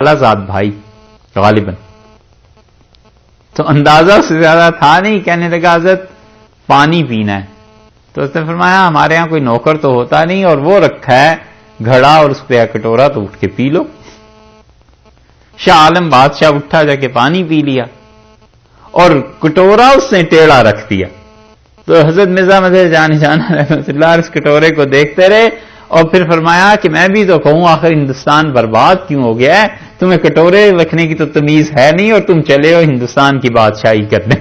ذات بھائی غالباً تو اندازہ اس سے زیادہ تھا نہیں. کہنے لگا حضرت پانی پینا ہے. تو اس نے فرمایا ہمارے یہاں کوئی نوکر تو ہوتا نہیں اور وہ رکھا ہے گھڑا اور اس پہ کٹورا تو اٹھ کے پی لو. شاہ عالم بادشاہ اٹھا جا کے پانی پی لیا اور کٹورا اس نے ٹیڑھا رکھ دیا. تو حضرت مرزا مظہر جانا رحمۃ اللہ اس کٹورے کو دیکھتے رہے اور پھر فرمایا کہ میں بھی تو کہوں آخر ہندوستان برباد کیوں ہو گیا ہے, تمہیں کٹورے رکھنے کی تو تمیز ہے نہیں اور تم چلے ہو ہندوستان کی بادشاہی کرنے.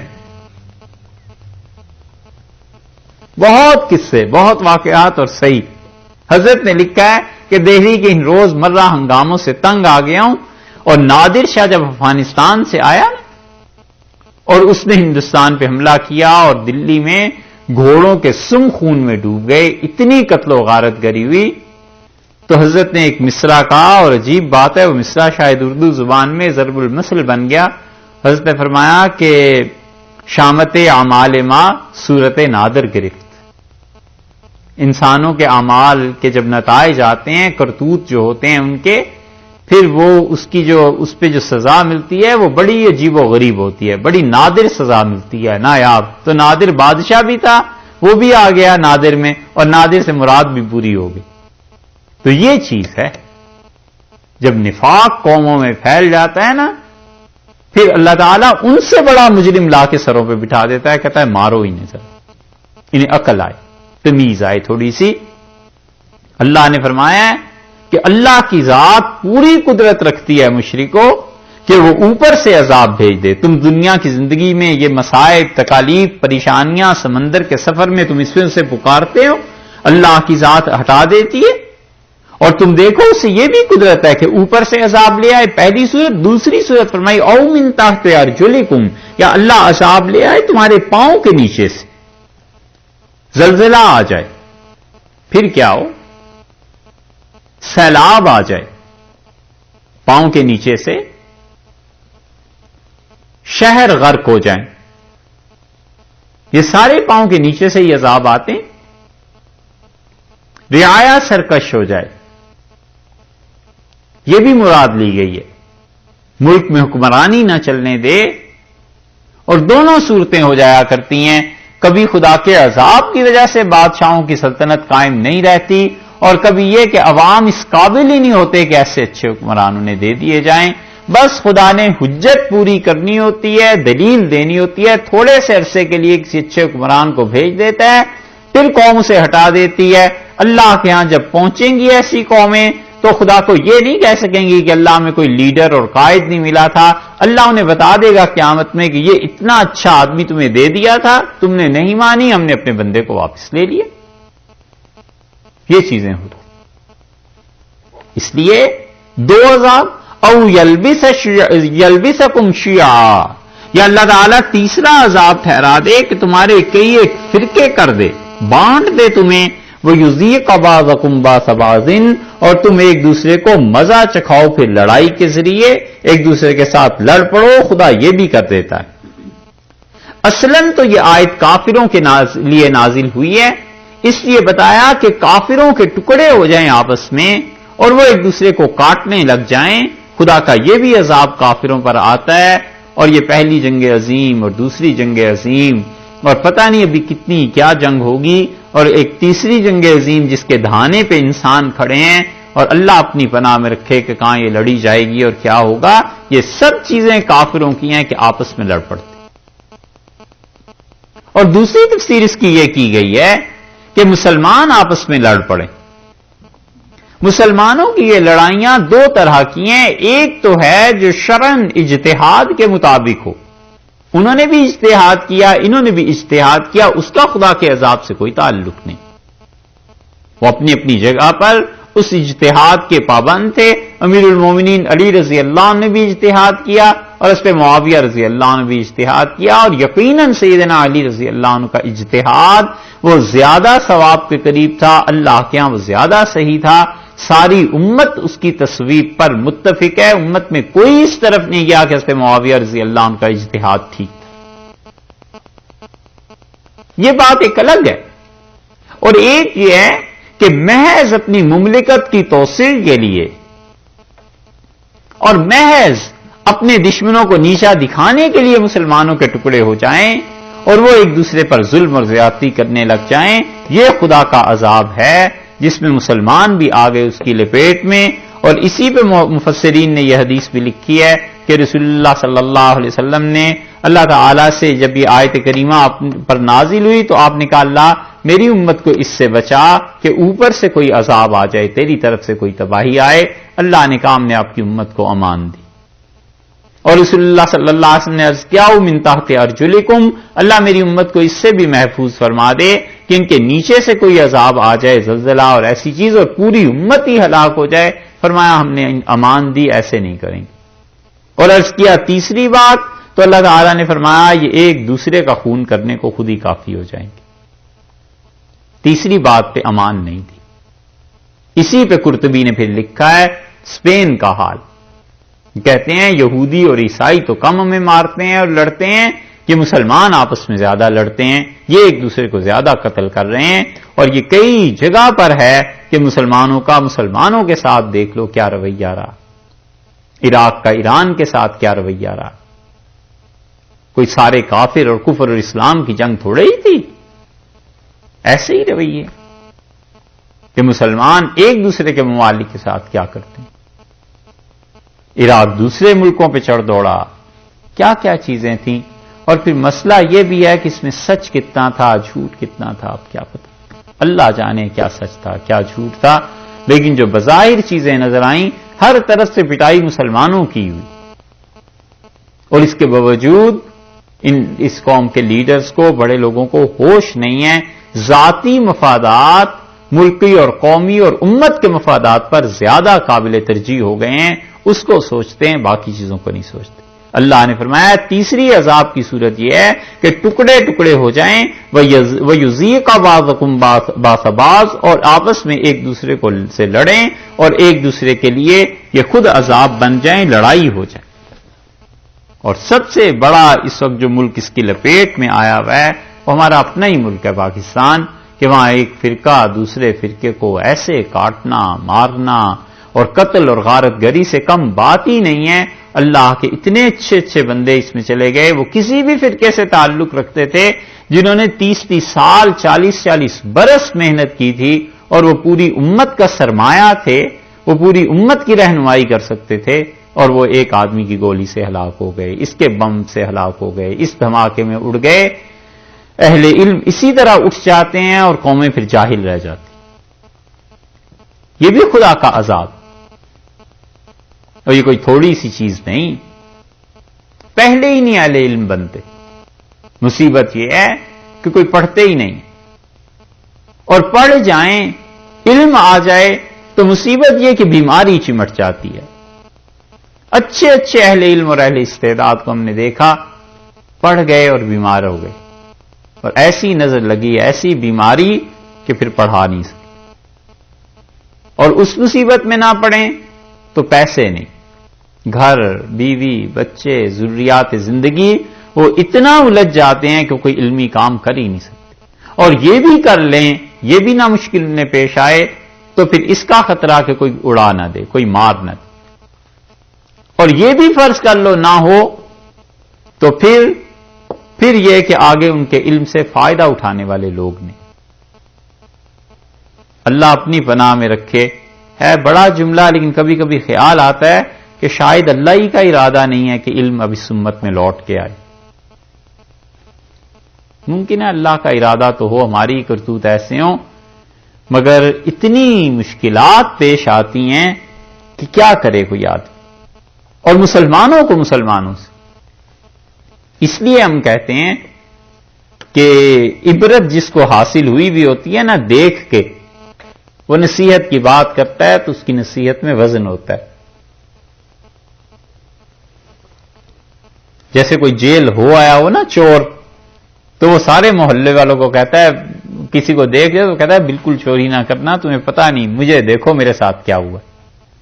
بہت قصے, بہت واقعات اور صحیح. حضرت نے لکھا ہے کہ دہلی کے ان روز مرہ ہنگاموں سے تنگ آ گیا ہوں اور نادر شاہ جب افغانستان سے آیا اور اس نے ہندوستان پہ حملہ کیا اور دلی میں گھوڑوں کے سم خون میں ڈوب گئے, اتنی قتل و غارت گری ہوئی. تو حضرت نے ایک مصرع کہا اور عجیب بات ہے وہ مصرع شاید اردو زبان میں ضرب المثل بن گیا. حضرت نے فرمایا کہ شامت اعمال ما صورت نادر گرفت. انسانوں کے اعمال کے جب نتائج آتے ہیں, کرتوت جو ہوتے ہیں ان کے, پھر وہ اس پہ جو سزا ملتی ہے وہ بڑی عجیب و غریب ہوتی ہے, بڑی نادر سزا ملتی ہے, نایاب. تو نادر بادشاہ بھی تھا, وہ بھی آ گیا نادر میں, اور نادر سے مراد بھی پوری ہو گئی. تو یہ چیز ہے جب نفاق قوموں میں پھیل جاتا ہے نا, پھر اللہ تعالیٰ ان سے بڑا مجرم لا کے سروں پہ بٹھا دیتا ہے, کہتا ہے مارو انہیں ذرا, انہیں عقل آئے, تمیز آئے تھوڑی سی. اللہ نے فرمایا ہے کہ اللہ کی ذات پوری قدرت رکھتی ہے مشرکو کہ وہ اوپر سے عذاب بھیج دے. تم دنیا کی زندگی میں یہ مصائب, تکالیف, پریشانیاں, سمندر کے سفر میں تم اس میں سے پکارتے ہو, اللہ کی ذات ہٹا دیتی ہے. اور تم دیکھو اس سے یہ بھی قدرت ہے کہ اوپر سے عذاب لے آئے, پہلی صورت. دوسری صورت فرمائی او من تحت ارجلکم, یا اللہ عذاب لے آئے تمہارے پاؤں کے نیچے سے, زلزلہ آ جائے, پھر کیا ہو, سیلاب آ جائے, پاؤں کے نیچے سے شہر غرق ہو جائیں. یہ سارے پاؤں کے نیچے سے یہ عذاب آتے ہیں. رعایا سرکش ہو جائے, یہ بھی مراد لی گئی ہے. ملک میں حکمرانی نہ چلنے دے, اور دونوں صورتیں ہو جایا کرتی ہیں. کبھی خدا کے عذاب کی وجہ سے بادشاہوں کی سلطنت قائم نہیں رہتی, اور کبھی یہ کہ عوام اس قابل ہی نہیں ہوتے کہ ایسے اچھے حکمران انہیں دے دیے جائیں. بس خدا نے حجت پوری کرنی ہوتی ہے, دلیل دینی ہوتی ہے, تھوڑے سے عرصے کے لیے کسی اچھے حکمران کو بھیج دیتا ہے, پھر قوم سے ہٹا دیتی ہے. اللہ کے ہاں جب پہنچیں گی ایسی قومیں تو خدا کو یہ نہیں کہہ سکیں گی کہ اللہ میں کوئی لیڈر اور قائد نہیں ملا تھا. اللہ انہیں بتا دے گا قیامت میں کہ یہ اتنا اچھا آدمی تمہیں دے دیا تھا, تم نے نہیں مانی, ہم نے اپنے بندے کو واپس لے لیا. یہ چیزیں ہو رہی. اس لیے دو عذاب, او یلبسکم شیعا, یا اللہ تعالیٰ تیسرا عذاب ٹھہرا دے کہ تمہارے کئی ایک فرقے کر دے, بانٹ دے تمہیں. وہ یذیق بعضکم باس بعض, اور تم ایک دوسرے کو مزہ چکھاؤ پھر لڑائی کے ذریعے, ایک دوسرے کے ساتھ لڑ پڑو. خدا یہ بھی کر دیتا ہے. اصلاً تو یہ آیت کافروں کے لیے نازل ہوئی ہے, اس لیے بتایا کہ کافروں کے ٹکڑے ہو جائیں آپس میں اور وہ ایک دوسرے کو کاٹنے لگ جائیں. خدا کا یہ بھی عذاب کافروں پر آتا ہے. اور یہ پہلی جنگ عظیم اور دوسری جنگ عظیم, اور پتہ نہیں ابھی کتنی کیا جنگ ہوگی, اور ایک تیسری جنگ عظیم جس کے دھانے پہ انسان کھڑے ہیں, اور اللہ اپنی پناہ میں رکھے کہ کہاں یہ لڑی جائے گی اور کیا ہوگا. یہ سب چیزیں کافروں کی ہیں کہ آپس میں لڑ پڑتے. اور دوسری تفسیر اس کی یہ کی گئی ہے کہ مسلمان آپس میں لڑ پڑیں. مسلمانوں کی یہ لڑائیاں دو طرح کی ہیں. ایک تو ہے جو شرعاً اجتہاد کے مطابق ہو, انہوں نے بھی اجتہاد کیا, انہوں نے بھی اجتہاد کیا, اس کا خدا کے عذاب سے کوئی تعلق نہیں. وہ اپنی اپنی جگہ پر اس اجتہاد کے پابند تھے. امیر المومنین علی رضی اللہ عنہ نے بھی اجتہاد کیا, اور اس پہ معاویہ رضی اللہ عنہ نے بھی اجتہاد کیا, اور یقیناً سیدنا علی رضی اللہ عنہ کا اجتہاد وہ زیادہ ثواب کے قریب تھا, اللہ کے ہاں وہ زیادہ صحیح تھا. ساری امت اس کی تصویب پر متفق ہے, امت میں کوئی اس طرف نہیں گیا کہ اس پہ معاویہ رضی اللہ عنہ کا اجتہاد ٹھیک تھا. یہ بات ایک الگ ہے. اور ایک یہ ہے کہ محض اپنی مملکت کی توسیع کے لیے اور محض اپنے دشمنوں کو نیچا دکھانے کے لیے مسلمانوں کے ٹکڑے ہو جائیں اور وہ ایک دوسرے پر ظلم اور زیادتی کرنے لگ جائیں، یہ خدا کا عذاب ہے جس میں مسلمان بھی آ گئے اس کی لپیٹ میں۔ اور اسی پہ مفسرین نے یہ حدیث بھی لکھی ہے کہ رسول اللہ صلی اللہ علیہ وسلم نے اللہ تعالی سے جب یہ آیت کریمہ پر نازل ہوئی تو آپ نے کہا اللہ میری امت کو اس سے بچا کہ اوپر سے کوئی عذاب آ جائے، تیری طرف سے کوئی تباہی آئے۔ اللہ نے کہا ہم نے آپ کی امت کو امان دی۔ اور رسول اللہ صلی اللہ علیہ وسلم نے عرض کیا من تحت ارجلکم، اللہ میری امت کو اس سے بھی محفوظ فرما دے کہ ان کے نیچے سے کوئی عذاب آ جائے، زلزلہ اور ایسی چیز، اور پوری امت ہی ہلاک ہو جائے۔ فرمایا ہم نے امان دی، ایسے نہیں کریں گے۔ اور عرض کیا تیسری بات تو اللہ تعالیٰ نے فرمایا یہ ایک دوسرے کا خون کرنے کو خود ہی کافی ہو جائیں گے۔ تیسری بات پہ امان نہیں تھی۔ اسی پہ قرطبی نے پھر لکھا ہے اسپین کا حال، کہتے ہیں یہودی اور عیسائی تو کم ہمیں مارتے ہیں اور لڑتے ہیں، یہ مسلمان آپس میں زیادہ لڑتے ہیں، یہ ایک دوسرے کو زیادہ قتل کر رہے ہیں، اور یہ کئی جگہ پر ہے کہ مسلمانوں کا مسلمانوں کے ساتھ دیکھ لو کیا رویہ رہا، عراق کا ایران کے ساتھ کیا رویہ رہا۔ کوئی سارے کافر اور کفر اور اسلام کی جنگ تھوڑے ہی تھی، ایسے ہی رویے کہ مسلمان ایک دوسرے کے ممالک کے ساتھ کیا کرتے ہیں۔ عراق دوسرے ملکوں پہ چڑھ دوڑا، کیا کیا چیزیں تھیں۔ اور پھر مسئلہ یہ بھی ہے کہ اس میں سچ کتنا تھا جھوٹ کتنا تھا، اب کیا پتہ، اللہ جانے کیا سچ تھا کیا جھوٹ تھا، لیکن جو بظاہر چیزیں نظر آئیں ہر طرف سے پٹائی مسلمانوں کی ہوئی، اور اس کے باوجود اس قوم کے لیڈرز کو، بڑے لوگوں کو ہوش نہیں ہے، ذاتی مفادات ملکی اور قومی اور امت کے مفادات پر زیادہ قابل ترجیح ہو گئے ہیں، اس کو سوچتے ہیں باقی چیزوں کو نہیں سوچتے۔ اللہ نے فرمایا تیسری عذاب کی صورت یہ ہے کہ ٹکڑے ٹکڑے ہو جائیں، وَيُذِيقَ بَعْضَكُمْ بَعْضَ بَعْض، اور آپس میں ایک دوسرے کو سے لڑیں اور ایک دوسرے کے لیے یہ خود عذاب بن جائیں، لڑائی ہو جائے۔ اور سب سے بڑا اس وقت جو ملک اس کی لپیٹ میں آیا ہوا ہے وہ ہمارا اپنا ہی ملک ہے پاکستان، کہ وہاں ایک فرقہ دوسرے فرقے کو ایسے کاٹنا مارنا اور قتل اور غارت گری سے کم بات ہی نہیں ہے۔ اللہ کے اتنے اچھے اچھے بندے اس میں چلے گئے، وہ کسی بھی فرقے سے تعلق رکھتے تھے، جنہوں نے 30 سال 40 برس محنت کی تھی، اور وہ پوری امت کا سرمایہ تھے، وہ پوری امت کی رہنمائی کر سکتے تھے، اور وہ ایک آدمی کی گولی سے ہلاک ہو گئے، اس کے بم سے ہلاک ہو گئے، اس دھماکے میں اڑ گئے۔ اہل علم اسی طرح اٹھ جاتے ہیں اور قومیں پھر جاہل رہ جاتی۔ یہ بھی خدا کا عذاب، اور یہ کوئی تھوڑی سی چیز نہیں، پہلے ہی نہیں اہل علم بنتے۔ مصیبت یہ ہے کہ کوئی پڑھتے ہی نہیں، اور پڑھ جائیں علم آ جائے تو مصیبت یہ کہ بیماری چمٹ جاتی ہے۔ اچھے اچھے اہل علم اور اہل استعداد کو ہم نے دیکھا پڑھ گئے اور بیمار ہو گئے، اور ایسی نظر لگی ایسی بیماری کہ پھر پڑھا نہیں سکے، اور اس مصیبت میں نہ پڑھیں تو پیسے نہیں، گھر بیوی بچے ضروریات زندگی وہ اتنا الجھ جاتے ہیں کہ کوئی علمی کام کر ہی نہیں سکتے، اور یہ بھی کر لیں یہ بھی نہ مشکل میں پیش آئے تو پھر اس کا خطرہ کہ کوئی اڑا نہ دے، کوئی مار نہ دے، اور یہ بھی فرض کر لو نہ ہو تو پھر یہ کہ آگے ان کے علم سے فائدہ اٹھانے والے لوگ نہیں۔ اللہ اپنی پناہ میں رکھے، ہے بڑا جملہ لیکن کبھی کبھی خیال آتا ہے کہ شاید اللہ ہی کا ارادہ نہیں ہے کہ علم اب اس امت میں لوٹ کے آئے۔ ممکن ہے اللہ کا ارادہ تو ہو، ہماری کرتوت ایسے ہوں، مگر اتنی مشکلات پیش آتی ہیں کہ کیا کرے کوئی آدمی، اور مسلمانوں کو مسلمانوں سے۔ اس لیے ہم کہتے ہیں کہ عبرت جس کو حاصل ہوئی بھی ہوتی ہے نا دیکھ کے، وہ نصیحت کی بات کرتا ہے تو اس کی نصیحت میں وزن ہوتا ہے۔ جیسے کوئی جیل ہو آیا ہو نا چور، تو وہ سارے محلے والوں کو کہتا ہے، کسی کو دیکھ لے تو کہتا ہے بالکل چوری نہ کرنا، تمہیں پتہ نہیں، مجھے دیکھو میرے ساتھ کیا ہوا،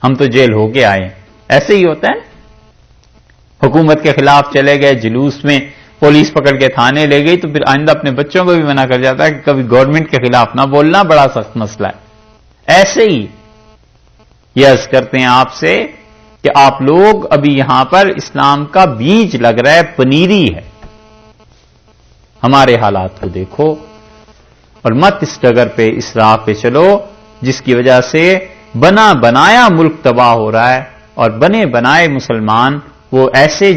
ہم تو جیل ہو کے آئے ہیں۔ ایسے ہی ہوتا ہے، حکومت کے خلاف چلے گئے جلوس میں، پولیس پکڑ کے تھانے لے گئی تو پھر آئندہ اپنے بچوں کو بھی منع کر جاتا ہے کہ کبھی گورنمنٹ کے خلاف نہ بولنا، بڑا سخت مسئلہ ہے۔ ایسے ہی یہ عرض کرتے ہیں آپ سے کہ آپ لوگ ابھی یہاں پر اسلام کا بیج لگ رہا ہے، پنیری ہے. ہمارے حالات کو دیکھو اور مت اس ڈگر پہ، اس راہ پہ چلو جس کی وجہ سے بنا بنایا ملک تباہ ہو رہا ہے، اور بنے بنائے مسلمان وہ ایسے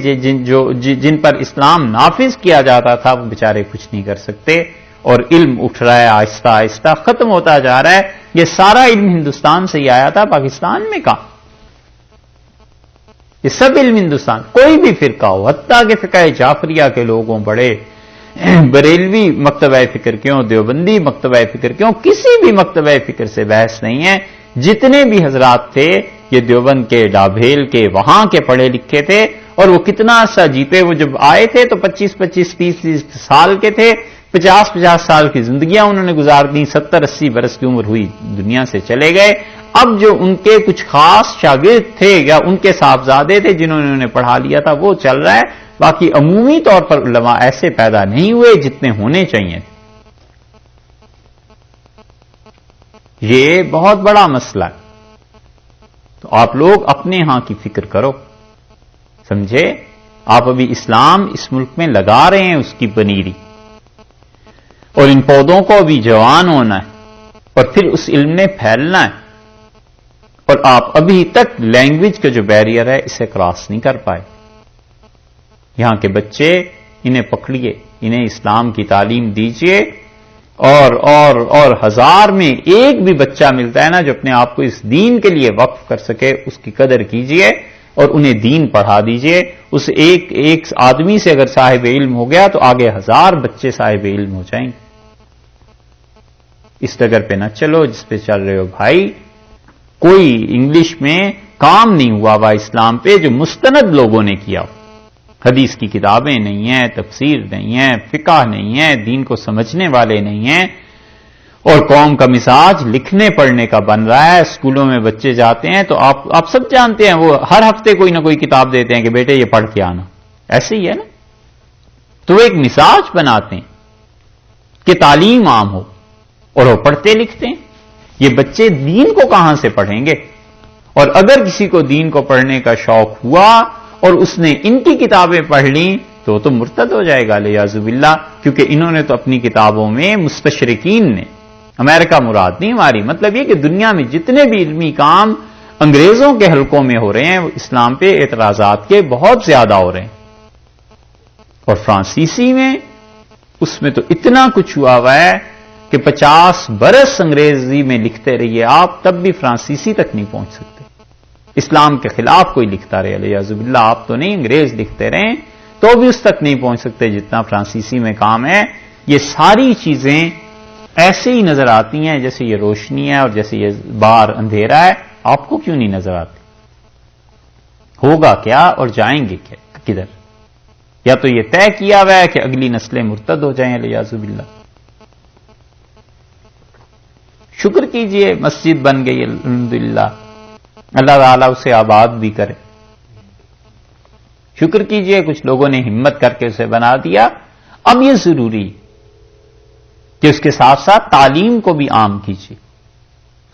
جن پر اسلام نافذ کیا جاتا تھا وہ بیچارے کچھ نہیں کر سکتے، اور علم اٹھ رہا ہے آہستہ آہستہ، ختم ہوتا جا رہا ہے. یہ سارا علم ہندوستان سے ہی آیا تھا، پاکستان میں کہاں؟ یہ سب علم ہندوستان، کوئی بھی فرقہ ہو، حتیٰ کہ فقہ جعفریہ کے لوگوں بڑے، بریلوی مکتبہ فکر کیوں، دیوبندی مکتبہ فکر کیوں، کسی بھی مکتبہ فکر سے بحث نہیں ہے. جتنے بھی حضرات تھے یہ دیوبند کے، ڈابھیل کے، وہاں کے پڑھے لکھے تھے، اور وہ کتنا عرصہ جیتے. وہ جب آئے تھے تو 25-25-30 سال کے تھے، 50 سال کی زندگیاں انہوں نے گزار دی، 70-80 برس کی عمر ہوئی، دنیا سے چلے گئے. اب جو ان کے کچھ خاص شاگرد تھے یا ان کے صاحبزادے تھے جنہوں نے انہیں پڑھا لیا تھا، وہ چل رہا ہے. باقی عمومی طور پر علماء ایسے پیدا نہیں ہوئے جتنے ہونے چاہیے. یہ بہت بڑا مسئلہ ہے. تو آپ لوگ اپنے ہاں کی فکر کرو، سمجھے؟ آپ ابھی اسلام اس ملک میں لگا رہے ہیں، اس کی پنیری، اور ان پودوں کو ابھی جوان ہونا ہے اور پھر اس علم نے پھیلنا ہے. اور آپ ابھی تک لینگویج کا جو بیریئر ہے اسے کراس نہیں کر پائے. یہاں کے بچے، انہیں پکڑیے، انہیں اسلام کی تعلیم دیجیے، اور ہزار میں ایک بھی بچہ ملتا ہے نا جو اپنے آپ کو اس دین کے لیے وقف کر سکے، اس کی قدر کیجیے اور انہیں دین پڑھا دیجیے. اس ایک آدمی سے اگر صاحب علم ہو گیا تو آگے 1000 بچے صاحب علم ہو جائیں گے. اس ڈگر پہ نہ چلو جس پہ چل رہے ہو بھائی. کوئی انگلش میں کام نہیں ہوا ہوا اسلام پہ جو مستند لوگوں نے کیا. حدیث کی کتابیں نہیں ہیں، تفسیر نہیں ہے، فقہ نہیں ہے، دین کو سمجھنے والے نہیں ہیں، اور قوم کا مزاج لکھنے پڑھنے کا بن رہا ہے. اسکولوں میں بچے جاتے ہیں تو آپ سب جانتے ہیں وہ ہر ہفتے کوئی نہ کوئی کتاب دیتے ہیں کہ بیٹے یہ پڑھ کے آنا. ایسے ہی ہے نا. تو وہ ایک مزاج بناتے ہیں کہ تعلیم عام ہو، اور وہ پڑھتے لکھتے ہیں. یہ بچے دین کو کہاں سے پڑھیں گے؟ اور اگر کسی کو دین کو پڑھنے کا شوق ہوا اور اس نے ان کی کتابیں پڑھ لیں تو وہ تو مرتد ہو جائے گا لیاذ باللہ. کیونکہ انہوں نے تو اپنی کتابوں میں مستشرقین نے، امریکہ مراد نہیں ہماری، مطلب یہ کہ دنیا میں جتنے بھی علمی کام انگریزوں کے حلقوں میں ہو رہے ہیں وہ اسلام پہ اعتراضات کے بہت زیادہ ہو رہے ہیں. اور فرانسیسی میں، اس میں تو اتنا کچھ ہوا ہوا ہے کہ 50 برس انگریزی میں لکھتے رہیے آپ تب بھی فرانسیسی تک نہیں پہنچ سکتے. اسلام کے خلاف کوئی لکھتا رہے علیہ باللہ، آپ تو نہیں، انگریز لکھتے رہیں تو بھی اس تک نہیں پہنچ سکتے جتنا فرانسیسی میں کام ہے. یہ ساری چیزیں ایسے ہی نظر آتی ہیں جیسے یہ روشنی ہے اور جیسے یہ باہر اندھیرا ہے. آپ کو کیوں نہیں نظر آتی؟ ہوگا کیا اور جائیں گے کدھر؟ یا تو یہ طے کیا ہوا ہے کہ اگلی نسلیں مرتد ہو جائیں علیہ باللہ. شکر کیجئے مسجد بن گئی الحمدللہ، اللہ تعالیٰ اسے آباد بھی کرے. شکر کیجئے کچھ لوگوں نے ہمت کر کے اسے بنا دیا. اب یہ ضروری کہ اس کے ساتھ ساتھ تعلیم کو بھی عام کیجئے.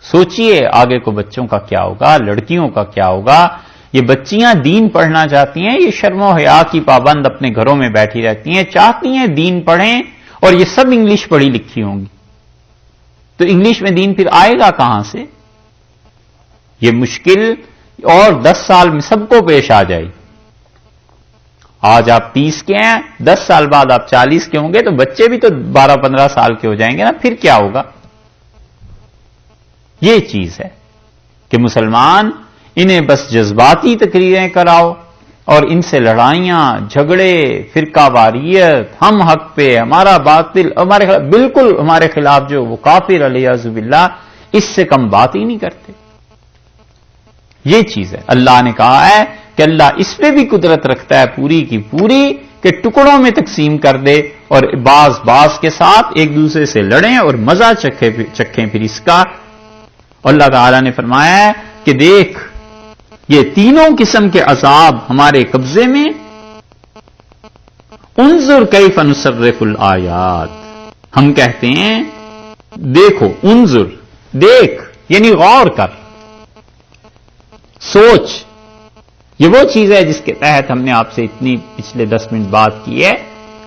سوچئے آگے کو بچوں کا کیا ہوگا، لڑکیوں کا کیا ہوگا. یہ بچیاں دین پڑھنا چاہتی ہیں، یہ شرم و حیا کی پابند اپنے گھروں میں بیٹھی رہتی ہیں، چاہتی ہیں دین پڑھیں، اور یہ سب انگلش پڑھی لکھی ہوں گی تو انگلش میں دین پھر آئے گا کہاں سے؟ یہ مشکل اور 10 سال میں سب کو پیش آ جائے. آج آپ 30 کے ہیں، 10 سال بعد آپ 40 کے ہوں گے تو بچے بھی تو 12-15 سال کے ہو جائیں گے نا. پھر کیا ہوگا؟ یہ چیز ہے کہ مسلمان انہیں بس جذباتی تقریریں کراؤ اور ان سے لڑائیاں، جھگڑے، فرقہ واریت، ہم حق پہ، ہمارا باطل، ہمارے خلاف، بالکل ہمارے خلاف جو وہ کافر علیہ باللہ، اس سے کم بات ہی نہیں کرتے. یہ چیز ہے. اللہ نے کہا ہے کہ اللہ اس پہ بھی قدرت رکھتا ہے پوری کی پوری کہ ٹکڑوں میں تقسیم کر دے اور باز کے ساتھ ایک دوسرے سے لڑیں اور مزہ چکھیں پھر اس کا. اللہ تعالی نے فرمایا ہے کہ دیکھ یہ تینوں قسم کے عذاب ہمارے قبضے میں. انظر کیف نصرف الآیات، ہم کہتے ہیں دیکھو، انظر دیکھ یعنی غور کر، سوچ یہ وہ چیز ہے جس کے تحت ہم نے آپ سے اتنی پچھلے 10 منٹ بات کی ہے.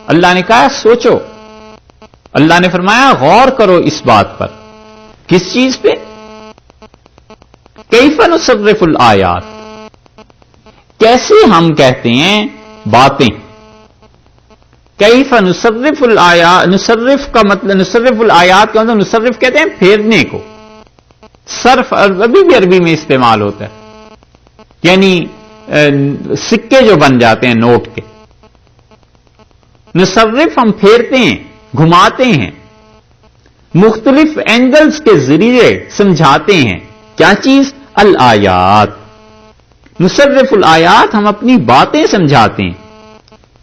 اللہ نے کہا سوچو، اللہ نے فرمایا غور کرو اس بات پر. کس چیز پہ؟ کیف نصرف الآیات، کیسے ہم کہتے ہیں باتیں. کیف نصرف الآیات، نصرف کا مطلب، نصرف الآیات کا مطلب نصرف کہتے ہیں پھیرنے کو. صرف ابھی بھی عربی میں استعمال ہوتا ہے، یعنی سکے جو بن جاتے ہیں نوٹ کے. نصرف ہم پھیرتے ہیں، گھماتے ہیں، مختلف اینگلز کے ذریعے سمجھاتے ہیں. کیا چیز؟ الآیات. نصرف الآیات، ہم اپنی باتیں سمجھاتے ہیں.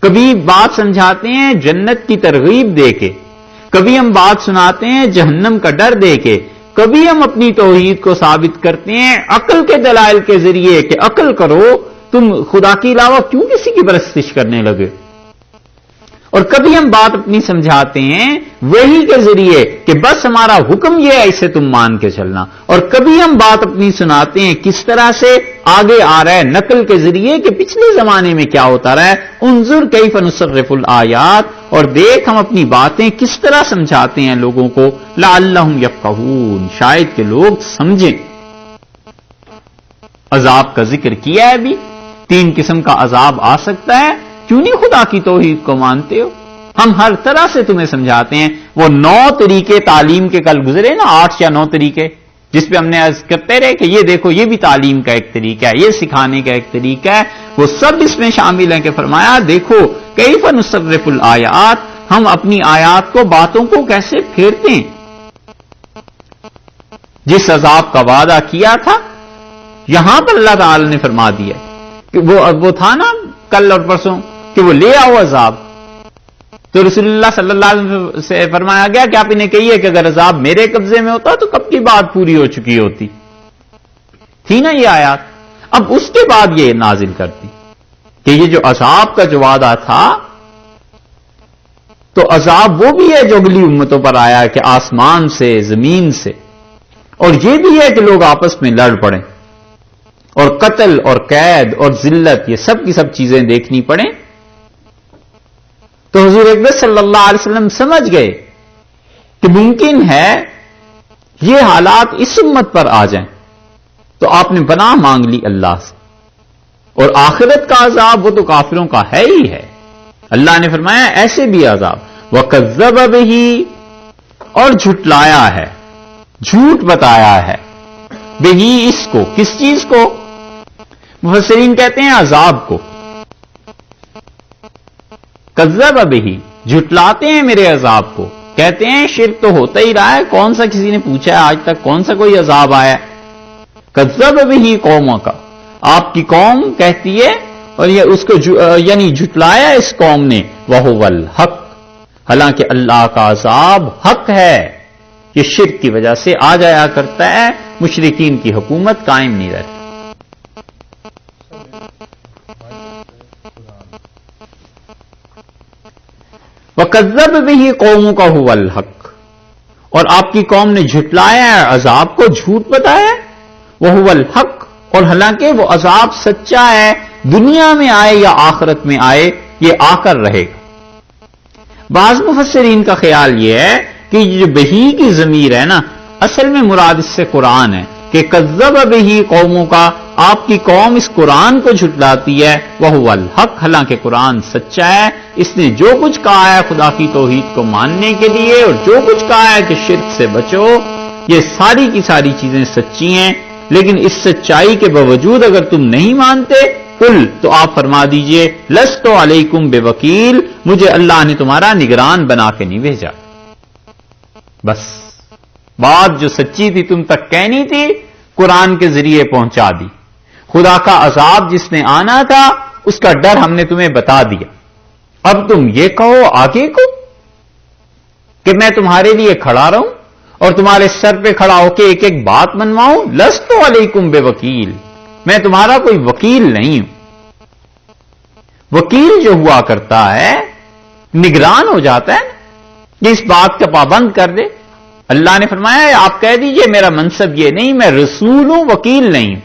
کبھی بات سمجھاتے ہیں جنت کی ترغیب دے کے، کبھی ہم بات سناتے ہیں جہنم کا ڈر دے کے، کبھی ہم اپنی توحید کو ثابت کرتے ہیں عقل کے دلائل کے ذریعے کہ عقل کرو، تم خدا کے علاوہ کیوں کسی کی پرستش کرنے لگے. اور کبھی ہم بات اپنی سمجھاتے ہیں وحی کے ذریعے کہ بس ہمارا حکم یہ ہے اسے تم مان کے چلنا. اور کبھی ہم بات اپنی سناتے ہیں کس طرح سے آگے آ رہا ہے نقل کے ذریعے کہ پچھلے زمانے میں کیا ہوتا رہا ہے. انظر کیف نصرف الآیات، اور دیکھ ہم اپنی باتیں کس طرح سمجھاتے ہیں لوگوں کو. لعلہم یفقہون، شاید کہ لوگ سمجھیں. عذاب کا ذکر کیا ہے ابھی. 3 قسم کا عذاب آ سکتا ہے. کیوں نہیں خدا کی توحید کو مانتے ہو؟ ہم ہر طرح سے تمہیں سمجھاتے ہیں. وہ 9 طریقے تعلیم کے کل گزرے نا، 8 یا 9 طریقے، جس پہ ہم نے عرض کرتے رہے کہ یہ دیکھو یہ بھی تعلیم کا ایک طریقہ ہے، یہ سکھانے کا ایک طریقہ ہے. وہ سب اس میں شامل ہیں کہ فرمایا دیکھو کیف نصرف الآیات، ہم اپنی آیات کو، باتوں کو کیسے پھیرتے ہیں. جس عذاب کا وعدہ کیا تھا یہاں پر اللہ تعالی نے فرما دیا کہ وہ تھا نا کل اور پرسوں کہ وہ لے آؤ عذاب. تو رسول اللہ صلی اللہ علیہ وسلم سے فرمایا گیا کہ آپ انہیں کہیے کہ اگر عذاب میرے قبضے میں ہوتا تو کب کی بات پوری ہو چکی ہوتی تھی نا یہ آیات. اب اس کے بعد یہ نازل کرتی کہ یہ جو عذاب کا جو وعدہ تھا، تو عذاب وہ بھی ہے جو اگلی امتوں پر آیا کہ آسمان سے، زمین سے، اور یہ بھی ہے کہ لوگ آپس میں لڑ پڑیں اور قتل اور قید اور ذلت، یہ سب کی سب چیزیں دیکھنی پڑیں. تو حضور اکبر صلی اللہ علیہ وسلم سمجھ گئے کہ ممکن ہے یہ حالات اس امت پر آ جائیں. تو آپ نے پناہ مانگ لی اللہ سے. اور آخرت کا عذاب وہ تو کافروں کا ہے ہی ہے. اللہ نے فرمایا ایسے بھی عذاب. وَكَذَّبَ بِهِ، اور جھٹلایا ہے، جھوٹ بتایا ہے، بہی اس کو، کس چیز کو؟ مفسرین کہتے ہیں عذاب کو. کذب بہی، جھٹلاتے ہیں میرے عذاب کو. کہتے ہیں شرک تو ہوتا ہی رہا ہے، کون سا کسی نے پوچھا ہے آج تک کون سا کوئی عذاب آیا ہے؟ کذب بہی قوموں کا، آپ کی قوم کہتی ہے، اور یہ اس کو یعنی جھٹلایا اس قوم نے. وَهُوَ الْحَقُّ، حالانکہ اللہ کا عذاب حق ہے. یہ شرک کی وجہ سے آ جایا کرتا ہے، مشرکین کی حکومت قائم نہیں رہتی. وَكَذَّبَ بِهِ قَوْمُكَ هُوَ الْحَقُّ، اور آپ کی قوم نے جھٹلایا ہے عذاب کو، جھوٹ بتایا ہے. وَهُوَ الْحَقُّ، اور حالانکہ وہ عذاب سچا ہے، دنیا میں آئے یا آخرت میں آئے یہ آ کر رہے گا. بعض مفسرین کا خیال یہ ہے کہ یہ جو بہی کی ضمیر ہے نا، اصل میں مراد اس سے قرآن ہے کہ کذب بہی قوموں کا، آپ کی قوم اس قرآن کو جھٹلاتی ہے. وَهُوَ الْحَقُّ، حالانکہ قرآن سچا ہے. اس نے جو کچھ کہا ہے خدا کی توحید کو ماننے کے لیے، اور جو کچھ کہا ہے کہ شرک سے بچو، یہ ساری کی ساری چیزیں سچی ہیں. لیکن اس سچائی کے باوجود اگر تم نہیں مانتے، قل، تو آپ فرما دیجئے لست علیکم بوکیل، مجھے اللہ نے تمہارا نگران بنا کے نہیں بھیجا. بس بات جو سچی تھی تم تک کہنی تھی، قرآن کے ذریعے پہنچا دی. خدا کا عذاب جس نے آنا تھا اس کا ڈر ہم نے تمہیں بتا دیا. اب تم یہ کہو آگے کو کہ میں تمہارے لیے کھڑا رہوں اور تمہارے سر پہ کھڑا ہو کے ایک ایک بات منواؤں. لست علیکم بوکیل، میں تمہارا کوئی وکیل نہیں ہوں. وکیل جو ہوا کرتا ہے نگران ہو جاتا ہے، یہ اس بات کا پابند کر دے. اللہ نے فرمایا آپ کہہ دیجئے میرا منصب یہ نہیں، میں رسول ہوں، وکیل نہیں ہوں.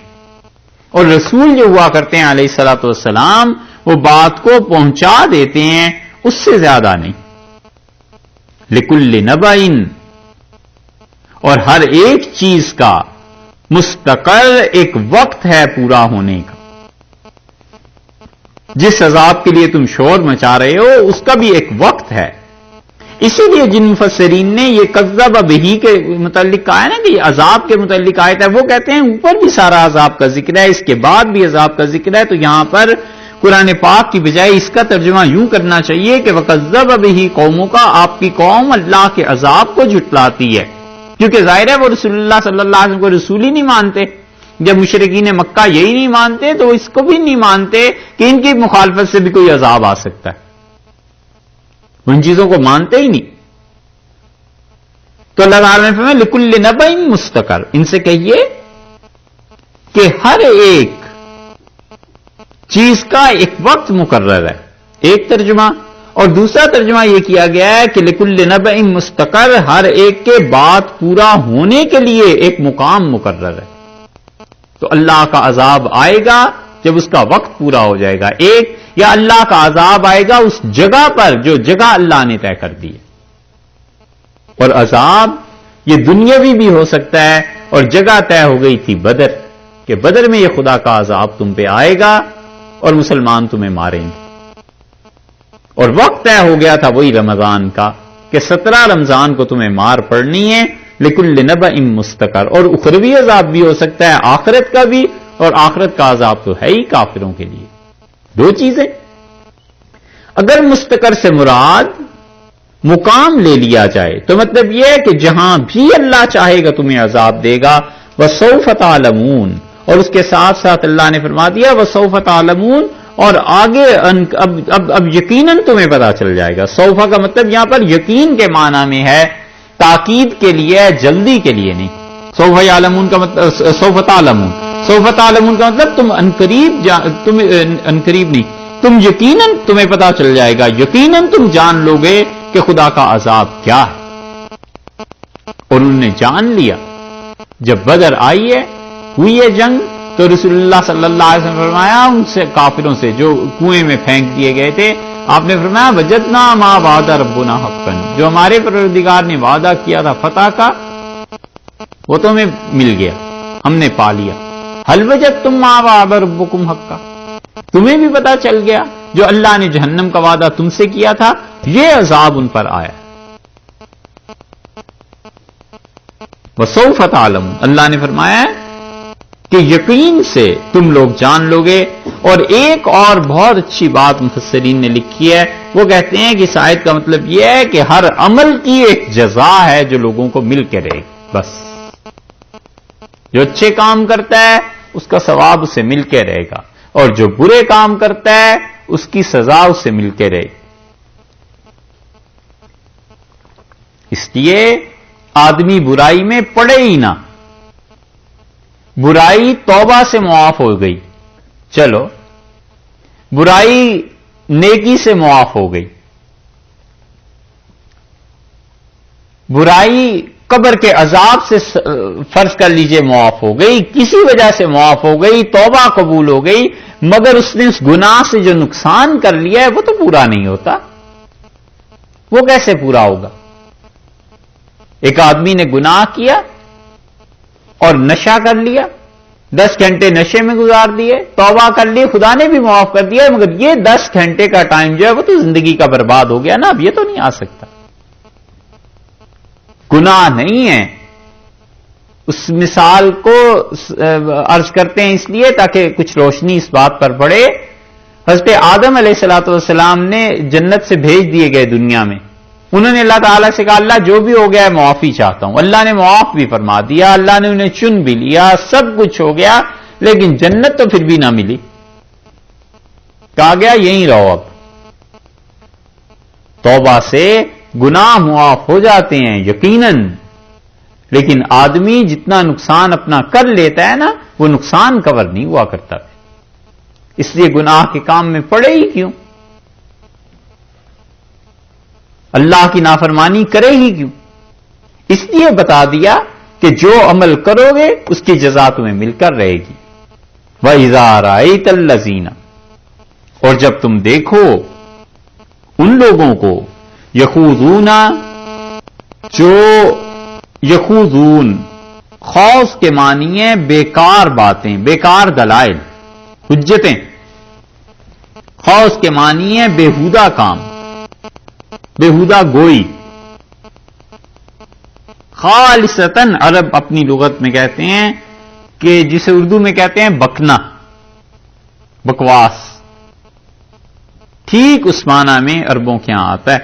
اور رسول جو ہوا کرتے ہیں علیہ الصلوۃ والسلام وہ بات کو پہنچا دیتے ہیں، اس سے زیادہ نہیں. لکل نبأ، اور ہر ایک چیز کا مستقر ایک وقت ہے پورا ہونے کا. جس عذاب کے لیے تم شور مچا رہے ہو اس کا بھی ایک وقت ہے. اسی لیے جن مفسرین نے یہ کذب بہی کے متعلق کہا ہے نا کہ یہ عذاب کے متعلق آیت ہے، وہ کہتے ہیں اوپر بھی سارا عذاب کا ذکر ہے، اس کے بعد بھی عذاب کا ذکر ہے، تو یہاں پر قرآن پاک کی بجائے اس کا ترجمہ یوں کرنا چاہیے کہ وَكَذَّبَ بِهِ قَوْمُكَ، آپ کی قوم اللہ کے عذاب کو جھٹلاتی ہے، کیونکہ ظاہر ہے وہ رسول اللہ صلی اللہ علیہ وسلم کو رسول ہی نہیں مانتے. جب مشرکین مکہ یہی نہیں مانتے تو اس کو بھی نہیں مانتے کہ ان کی مخالفت سے بھی کوئی عذاب آ سکتا ہے، ان چیزوں کو مانتے ہی نہیں. تو اللہ تعالیٰ نے فرمایا لِكُلِّ نَبَإٍ مُسْتَقَرٌ، ان سے کہیے کہ ہر ایک چیز کا ایک وقت مقرر ہے، ایک ترجمہ. اور دوسرا ترجمہ یہ کیا گیا ہے کہ لِكُلِّ نَبَإٍ مُسْتَقَرٌ، ہر ایک کے بات پورا ہونے کے لیے ایک مقام مقرر ہے. تو اللہ کا عذاب آئے گا جب اس کا وقت پورا ہو جائے گا، ایک، یا اللہ کا عذاب آئے گا اس جگہ پر جو جگہ اللہ نے طے کر دی ہے. اور عذاب یہ دنیاوی بھی ہو سکتا ہے، اور جگہ طے ہو گئی تھی بدر، کہ بدر میں یہ خدا کا عذاب تم پہ آئے گا اور مسلمان تمہیں ماریں گے. اور وقت طے ہو گیا تھا وہی رمضان کا کہ 17 رمضان کو تمہیں مار پڑنی ہے. لِكُلِّ نَبَإٍ مُسْتَقَرٌ، اور اخروی عذاب بھی ہو سکتا ہے، آخرت کا بھی، اور آخرت کا عذاب تو ہے ہی کافروں کے لیے. دو چیزیں. اگر مستقر سے مراد مقام لے لیا جائے تو مطلب یہ ہے کہ جہاں بھی اللہ چاہے گا تمہیں عذاب دے گا. وَسَوْفَ تَعْلَمُونَ، اور اس کے ساتھ ساتھ اللہ نے فرما دیا وَسَوْفَ تَعْلَمُونَ، اور آگے اب یقیناً تمہیں پتا چل جائے گا. سوفا کا مطلب یہاں پر یقین کے معنی میں ہے، تاکید کے لیے، جلدی کے لیے نہیں. سوف یعلمون کا مطلب سوف تعلمون، سوف تعلمون کا مطلب تم انقریب نہیں، تم یقیناً تمہیں پتا چل جائے گا، یقیناً تم جان لو گے کہ خدا کا عذاب کیا ہے. اور انہوں نے جان لیا. جب بدر آئی ہے، ہوئی ہے جنگ، تو رسول اللہ صلی اللہ علیہ وسلم فرمایا ان سے کافروں سے جو کنویں میں پھینک دیے گئے تھے، آپ نے فرمایا وجدنا ما وعد ربنا حقا، جو ہمارے پروردگار نے وعدہ کیا تھا فتح کا وہ تو ہمیں مل گیا، ہم نے پا لیا. حل وجدتم ما وعد ربکم حقا، تمہیں بھی پتا چل گیا جو اللہ نے جہنم کا وعدہ تم سے کیا تھا یہ عذاب ان پر آیا. وسوف تعلمون، اللہ نے فرمایا کہ یقین سے تم لوگ جان لو گے. اور ایک اور بہت اچھی بات مفسرین نے لکھی ہے، وہ کہتے ہیں کہ اس آیت کا مطلب یہ ہے کہ ہر عمل کی ایک جزا ہے جو لوگوں کو مل کے رہے گی. بس جو اچھے کام کرتا ہے اس کا ثواب اسے مل کے رہے گا، اور جو برے کام کرتا ہے اس کی سزا اسے مل کے رہے گی. اس لیے آدمی برائی میں پڑے ہی نہ. برائی توبہ سے معاف ہو گئی، چلو برائی نیکی سے معاف ہو گئی، برائی قبر کے عذاب سے فرض کر لیجئے معاف ہو گئی، کسی وجہ سے معاف ہو گئی، توبہ قبول ہو گئی، مگر اس نے اس گناہ سے جو نقصان کر لیا ہے وہ تو پورا نہیں ہوتا. وہ کیسے پورا ہوگا؟ ایک آدمی نے گناہ کیا اور نشہ کر لیا، 10 گھنٹے نشے میں گزار دیے، توبہ کر لی، خدا نے بھی معاف کر دیا، مگر یہ 10 گھنٹے کا ٹائم جو ہے وہ تو زندگی کا برباد ہو گیا نا، اب یہ تو نہیں آ سکتا. گناہ نہیں ہے. اس مثال کو عرض کرتے ہیں اس لیے تاکہ کچھ روشنی اس بات پر پڑے. حضرت آدم علیہ الصلوۃ والسلام نے جنت سے بھیج دیے گئے دنیا میں، انہوں نے اللہ تعالیٰ سے کہا اللہ جو بھی ہو گیا ہے معافی چاہتا ہوں. اللہ نے معاف بھی فرما دیا، اللہ نے انہیں چن بھی لیا، سب کچھ ہو گیا، لیکن جنت تو پھر بھی نہ ملی. کہا گیا یہیں رہو. اب توبہ سے گناہ معاف ہو جاتے ہیں یقیناً، لیکن آدمی جتنا نقصان اپنا کر لیتا ہے نا وہ نقصان کور نہیں ہوا کرتا. اس لیے گناہ کے کام میں پڑے ہی کیوں؟ اللہ کی نافرمانی کرے ہی کیوں؟ اس لیے بتا دیا کہ جو عمل کرو گے اس کی جزا تمہیں مل کر رہے گی. وَإِذَا رَأَيْتَ الَّذِينَ، اور جب تم دیکھو ان لوگوں کو، یخوضون، جو یخوضون خوض کے معنی ہے بیکار باتیں، بیکار دلائل، حجتیں، خوض کے معنی ہے بیہودہ کام، بیہودہ گوئی، خالصتاً عرب اپنی لغت میں کہتے ہیں کہ جسے اردو میں کہتے ہیں بکنا، بکواس، ٹھیک اس معنی میں عربوں کے ہاں آتا ہے۔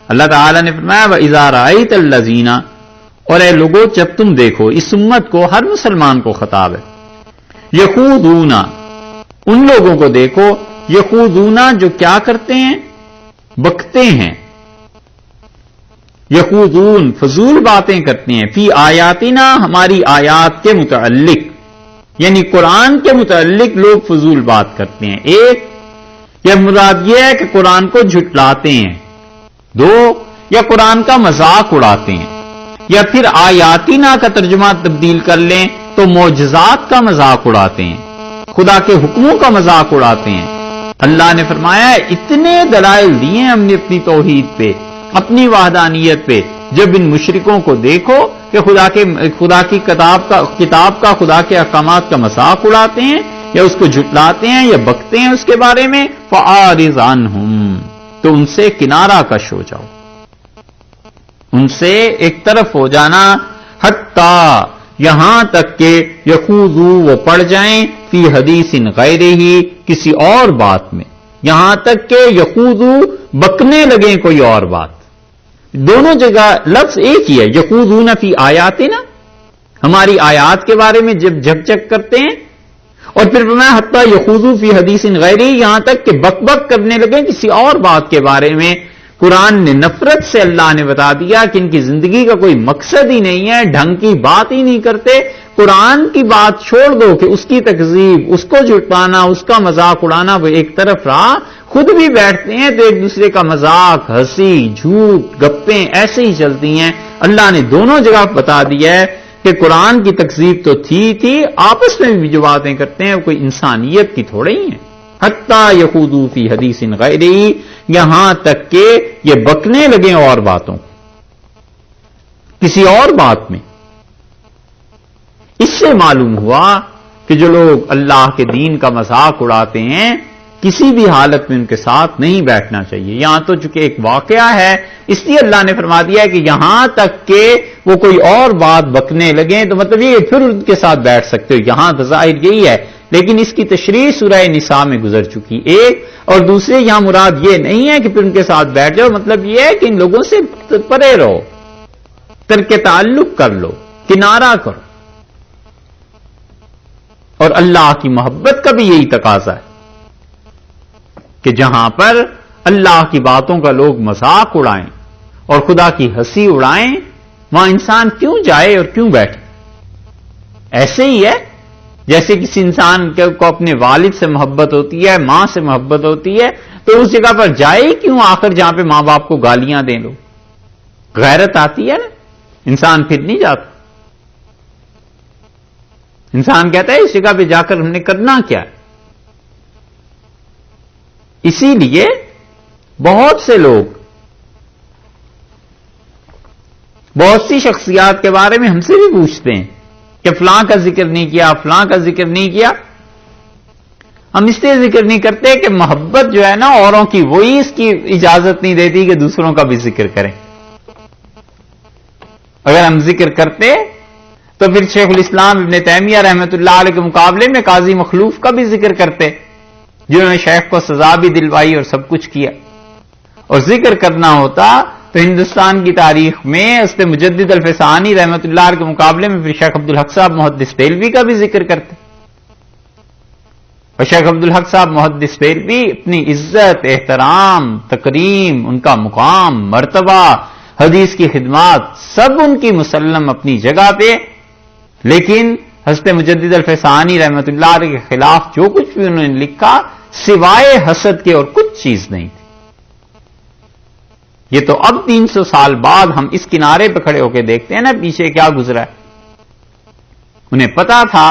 اللہ تعالیٰ نے فرمایا وَإِذَا رَأَيْتَ الَّذِينَ، اور اے لوگو جب تم دیکھو، اس امت کو، ہر مسلمان کو خطاب ہے، یخوضون، ان لوگوں کو دیکھو، یخوضون جو کیا کرتے ہیں، بکتے ہیں، یخوضون فضول باتیں کرتے ہیں، فی آیاتنا، ہماری آیات کے متعلق، یعنی قرآن کے متعلق لوگ فضول بات کرتے ہیں۔ ایک، یا مراد یہ ہے کہ قرآن کو جھٹلاتے ہیں، دو، یا قرآن کا مذاق اڑاتے ہیں، یا پھر آیاتنا کا ترجمہ تبدیل کر لیں تو معجزات کا مذاق اڑاتے ہیں، خدا کے حکموں کا مذاق اڑاتے ہیں۔ اللہ نے فرمایا اتنے دلائل دیے ہم نے اپنی توحید پہ، اپنی وحدانیت پہ، جب ان مشرکوں کو دیکھو کہ خدا کی کتاب کا خدا کے احکامات کا مذاق اڑاتے ہیں یا اس کو جھٹلاتے ہیں یا بکتے ہیں اس کے بارے میں، فَأَعْرِضْ عَنْهُمْ، تو ان سے کنارہ کش ہو جاؤ، ان سے ایک طرف ہو جانا، حتیٰ، یہاں تک کہ یخوضوا، وہ پڑ جائیں، فی حدیث غیرہ، کسی اور بات میں، یہاں تک کہ یخوضوا، بکنے لگیں کوئی اور بات۔ دونوں جگہ لفظ ایک ہی ہے، یخوضون فی آیاتنا، ہماری آیات کے بارے میں جب جھک کرتے ہیں، اور پھر فرمایا حتیٰ یخوضوا فی حدیث غیرہ، یہاں تک کہ بک بک کرنے لگیں کسی اور بات کے بارے میں۔ قرآن نے نفرت سے اللہ نے بتا دیا کہ ان کی زندگی کا کوئی مقصد ہی نہیں ہے، ڈھنگ کی بات ہی نہیں کرتے۔ قرآن کی بات چھوڑ دو کہ اس کی تکذیب، اس کو جھٹلانا، اس کا مذاق اڑانا وہ ایک طرف رہا، خود بھی بیٹھتے ہیں تو ایک دوسرے کا مذاق، ہنسی، جھوٹ، گپیں ایسے ہی چلتی ہیں۔ اللہ نے دونوں جگہ بتا دیا ہے کہ قرآن کی تکذیب تو تھی، آپس میں بھی جو باتیں کرتے ہیں وہ کوئی انسانیت کی تھوڑے ہی ہیں۔ حتیٰ یخوضوا فی حدیث غیرہ، یہاں تک کہ یہ بکنے لگیں اور باتوں، کسی اور بات میں۔ اس سے معلوم ہوا کہ جو لوگ اللہ کے دین کا مذاق اڑاتے ہیں کسی بھی حالت میں ان کے ساتھ نہیں بیٹھنا چاہیے۔ یہاں تو چونکہ ایک واقعہ ہے اس لیے اللہ نے فرما دیا کہ یہاں تک کہ وہ کوئی اور بات بکنے لگیں تو مطلب یہ پھر ان کے ساتھ بیٹھ سکتے ہو، یہاں تو ظاہر یہی ہے، لیکن اس کی تشریح سورہ نساء میں گزر چکی ایک، اور دوسرے یہاں مراد یہ نہیں ہے کہ پھر ان کے ساتھ بیٹھ جاؤ، مطلب یہ ہے کہ ان لوگوں سے پرے رہو، ترک تعلق کر لو، کنارہ کرو۔ اور اللہ کی محبت کا بھی یہی تقاضا ہے کہ جہاں پر اللہ کی باتوں کا لوگ مذاق اڑائیں اور خدا کی ہنسی اڑائیں، وہاں انسان کیوں جائے اور کیوں بیٹھے؟ ایسے ہی ہے جیسے کسی انسان کو اپنے والد سے محبت ہوتی ہے، ماں سے محبت ہوتی ہے، تو اس جگہ پر جائے کیوں آخر جہاں پہ ماں باپ کو گالیاں دیں لو؟ غیرت آتی ہے نا، انسان پھر نہیں جاتا۔ انسان کہتا ہے اس جگہ پہ جا کر ہم نے کرنا کیا ہے؟ اسی لیے بہت سے لوگ، بہت سی شخصیات کے بارے میں ہم سے بھی پوچھتے ہیں کہ فلاں کا ذکر نہیں کیا، فلاں کا ذکر نہیں کیا۔ ہم اس لیے ذکر نہیں کرتے کہ محبت جو ہے نا اوروں کی، وہی اس کی اجازت نہیں دیتی کہ دوسروں کا بھی ذکر کریں۔ اگر ہم ذکر کرتے تو پھر شیخ الاسلام ابن تیمیہ رحمۃ اللہ علیہ کے مقابلے میں قاضی مخلوف کا بھی ذکر کرتے، جنہوں نے شیخ کو سزا بھی دلوائی اور سب کچھ کیا۔ اور ذکر کرنا ہوتا تو ہندوستان کی تاریخ میں حضرت مجدد الفسانی رحمۃ اللہ علیہ کے مقابلے میں پھر شیخ عبدالحق صاحب محدث بریلوی کا بھی ذکر کرتے، اور شیخ عبدالحق صاحب محدث بریلوی اپنی عزت، احترام، تکریم، ان کا مقام، مرتبہ، حدیث کی خدمات سب ان کی مسلم اپنی جگہ پہ، لیکن حضرت مجدد الفسانی رحمۃ اللہ علیہ کے خلاف جو کچھ بھی انہوں نے لکھا سوائے حسد کے اور کچھ چیز نہیں تھی۔ یہ تو اب 300 سال بعد ہم اس کنارے پہ کھڑے ہو کے دیکھتے ہیں نا پیچھے کیا گزرا ہے۔ انہیں پتا تھا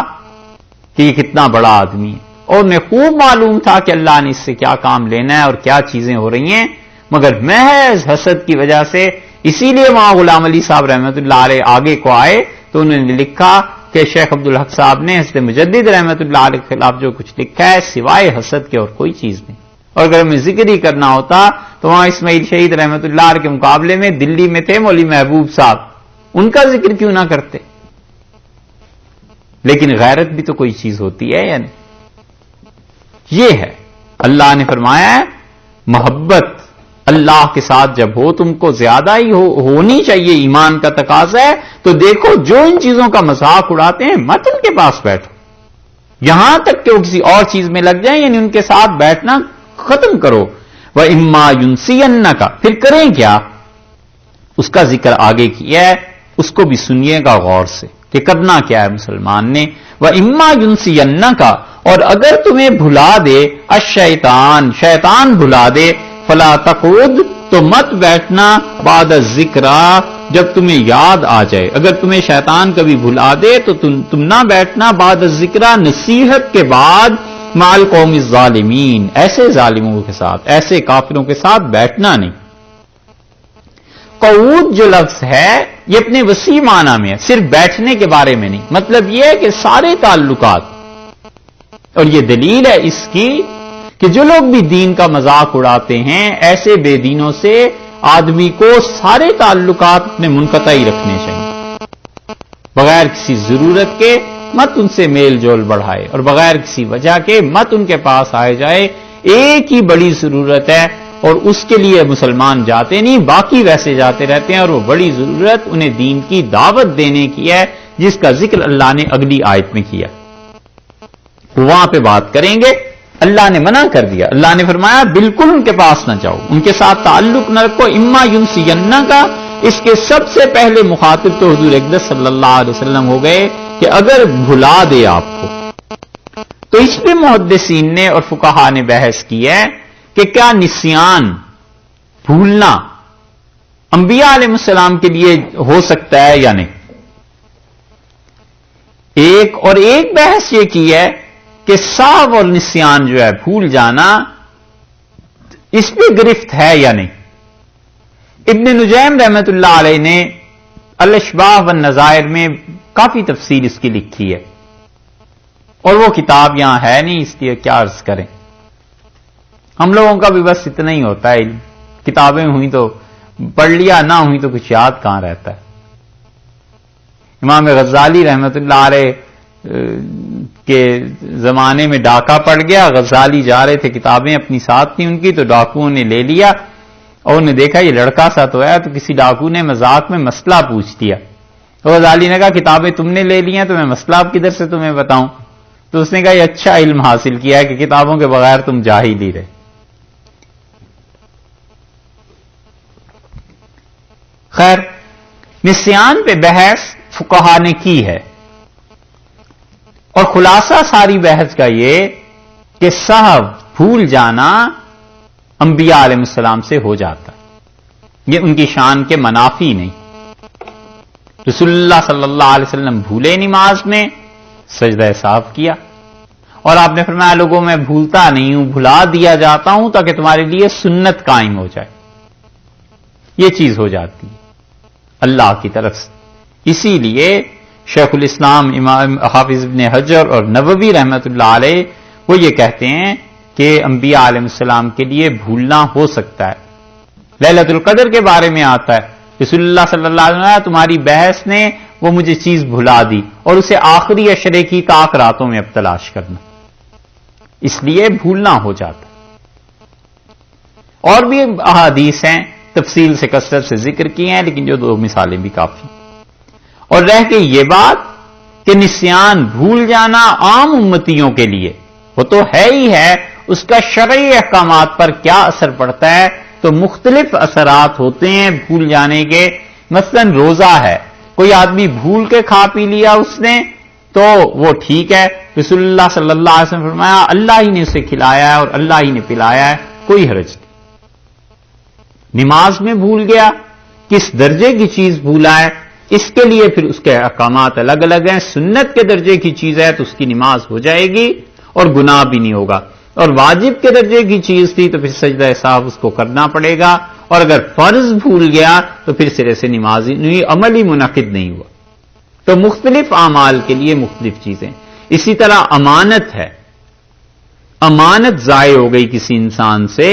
کہ یہ کتنا بڑا آدمی ہے، اور انہیں خوب معلوم تھا کہ اللہ نے اس سے کیا کام لینا ہے اور کیا چیزیں ہو رہی ہیں، مگر محض حسد کی وجہ سے، اسی لیے وہاں غلام علی صاحب رحمۃ اللہ علیہ آگے کو آئے تو انہوں نے لکھا کہ شیخ عبدالحق صاحب نے حضرت مجدد رحمۃ اللہ علیہ کے خلاف جو کچھ لکھا ہے سوائے حسد کے اور کوئی چیز نہیں، اور اگر ہمیں ذکر ہی کرنا ہوتا تو وہاں اسماعیل شہید رحمۃ اللہ علیہ کے مقابلے میں دلی میں تھے مولوی محبوب صاحب، ان کا ذکر کیوں نہ کرتے؟ لیکن غیرت بھی تو کوئی چیز ہوتی ہے یا نہیں؟ یہ ہے اللہ نے فرمایا ہے محبت اللہ کے ساتھ جب ہو تم کو زیادہ ہی ہونی چاہیے، ایمان کا تقاضا ہے، تو دیکھو جو ان چیزوں کا مذاق اڑاتے ہیں مت ان کے پاس بیٹھو، یہاں تک کہ وہ کسی اور چیز میں لگ جائیں، یعنی ان کے ساتھ بیٹھنا ختم کرو۔ وَإِمَّا يُنْسِيَنَّكَ، پھر کریں کیا؟ اس کا ذکر آگے کیا ہے، اس کو بھی سنیے گا غور سے کہ کرنا کیا ہے مسلمان نے۔ وَإِمَّا يُنْسِيَنَّكَ، اور اگر تمہیں بھلا دے الشیطان، شیطان بھلا دے، فَلَا تَقْعُدْ، تو مت بیٹھنا بعد الذکر، جب تمہیں یاد آ جائے، اگر تمہیں شیطان کبھی بھلا دے تو تم نہ بیٹھنا بعد الذکر، نصیحت کے بعد، مع القوم الظالمین، ایسے ظالموں کے ساتھ، ایسے کافروں کے ساتھ بیٹھنا نہیں۔ قعود جو لفظ ہے یہ اپنے وسیع معنی میں ہے، صرف بیٹھنے کے بارے میں نہیں، مطلب یہ ہے کہ سارے تعلقات، اور یہ دلیل ہے اس کی کہ جو لوگ بھی دین کا مذاق اڑاتے ہیں ایسے بے دینوں سے آدمی کو سارے تعلقات اپنے منقطع ہی رکھنے چاہیے، بغیر کسی ضرورت کے مت ان سے میل جول بڑھائے، اور بغیر کسی وجہ کے مت ان کے پاس آئے جائے۔ ایک ہی بڑی ضرورت ہے اور اس کے لیے مسلمان جاتے نہیں، باقی ویسے جاتے رہتے ہیں، اور وہ بڑی ضرورت انہیں دین کی دعوت دینے کی ہے، جس کا ذکر اللہ نے اگلی آیت میں کیا، وہاں پہ بات کریں گے۔ اللہ نے منع کر دیا، اللہ نے فرمایا بالکل ان کے پاس نہ جاؤ، ان کے ساتھ تعلق نہ رکھو۔ اما ینسینک کا اس کے سب سے پہلے مخاطب تو حضور اقدس صلی اللہ علیہ وسلم ہو گئے کہ اگر بھلا دے آپ کو، تو اس پہ محدثین نے اور فقہا نے بحث کی ہے کہ کیا نسیان، بھولنا انبیاء علیہ السلام کے لیے ہو سکتا ہے یا نہیں۔ ایک بحث یہ کی ہے کہ سہو اور نسیان جو ہے بھول جانا، اس پہ گرفت ہے یا نہیں۔ ابن نجیم رحمت اللہ علیہ نے الاشباح والنظائر میں کافی تفصیل اس کی لکھی ہے، اور وہ کتاب یہاں ہے نہیں، اس لیے کیا عرض کریں، ہم لوگوں کا بھی بس اتنا ہی ہوتا ہے علم، کتابیں ہوئی تو پڑھ لیا، نہ ہوئی تو کچھ یاد کہاں رہتا ہے۔ امام غزالی رحمت اللہ علیہ کے زمانے میں ڈاکہ پڑ گیا، غزالی جا رہے تھے، کتابیں اپنی ساتھ تھیں ان کی، تو ڈاکوؤں نے لے لیا، اور انہیں دیکھا یہ لڑکا سا تو ہے، تو کسی ڈاکو نے مذاق میں مسئلہ پوچھ دیا، تو غزالی نے کہا کتابیں تم نے لے لی ہیں تو میں مسئلہ اب کدھر سے تمہیں بتاؤں، تو اس نے کہا یہ اچھا علم حاصل کیا ہے کہ کتابوں کے بغیر تم جاہل ہی رہے۔ خیر، نسیان پہ بحث فقہا نے کی ہے، اور خلاصہ ساری بحث کا یہ کہ سہو، بھول جانا انبیاء علیہ السلام سے ہو جاتا، یہ ان کی شان کے منافی نہیں۔ رسول اللہ صلی اللہ علیہ وسلم بھولے نماز میں، سجدہ سہو کیا، اور آپ نے فرمایا لوگوں میں بھولتا نہیں ہوں، بھلا دیا جاتا ہوں تاکہ تمہارے لیے سنت قائم ہو جائے، یہ چیز ہو جاتی ہے اللہ کی طرف سے۔ اسی لیے شیخ الاسلام امام حافظ ابن حجر اور نووی رحمت اللہ علیہ وہ یہ کہتے ہیں کہ انبیاء علیہ السلام کے لیے بھولنا ہو سکتا ہے۔ لیلۃ القدر کے بارے میں آتا ہے رسول اللہ صلی اللہ علیہ وسلم تمہاری بحث نے وہ مجھے چیز بھلا دی، اور اسے آخری عشرے کی کاک راتوں میں اب تلاش کرنا، اس لیے بھولنا ہو جاتا۔ اور بھی احادیث ہیں، تفصیل سے کثرت سے ذکر کیے ہیں، لیکن جو دو مثالیں بھی کافی۔ اور رہ کے یہ بات کہ نسیان، بھول جانا عام امتیوں کے لیے وہ تو ہے ہی ہے، اس کا شرعی احکامات پر کیا اثر پڑتا ہے، تو مختلف اثرات ہوتے ہیں بھول جانے کے۔ مثلا روزہ ہے، کوئی آدمی بھول کے کھا پی لیا اس نے تو وہ ٹھیک ہے، رسول اللہ صلی اللہ علیہ وسلم فرمایا اللہ ہی نے اسے کھلایا ہے اور اللہ ہی نے پلایا ہے، کوئی حرج نہیں۔ نماز میں بھول گیا، کس درجے کی چیز بھولا ہے، اس کے لیے پھر اس کے احکامات الگ الگ ہیں. سنت کے درجے کی چیز ہے تو اس کی نماز ہو جائے گی اور گناہ بھی نہیں ہوگا, اور واجب کے درجے کی چیز تھی تو پھر سجدہ سہو اس کو کرنا پڑے گا, اور اگر فرض بھول گیا تو پھر سرے سے نماز نہیں, عمل ہی منعقد نہیں ہوا. تو مختلف اعمال کے لیے مختلف چیزیں. اسی طرح امانت ہے, امانت ضائع ہو گئی کسی انسان سے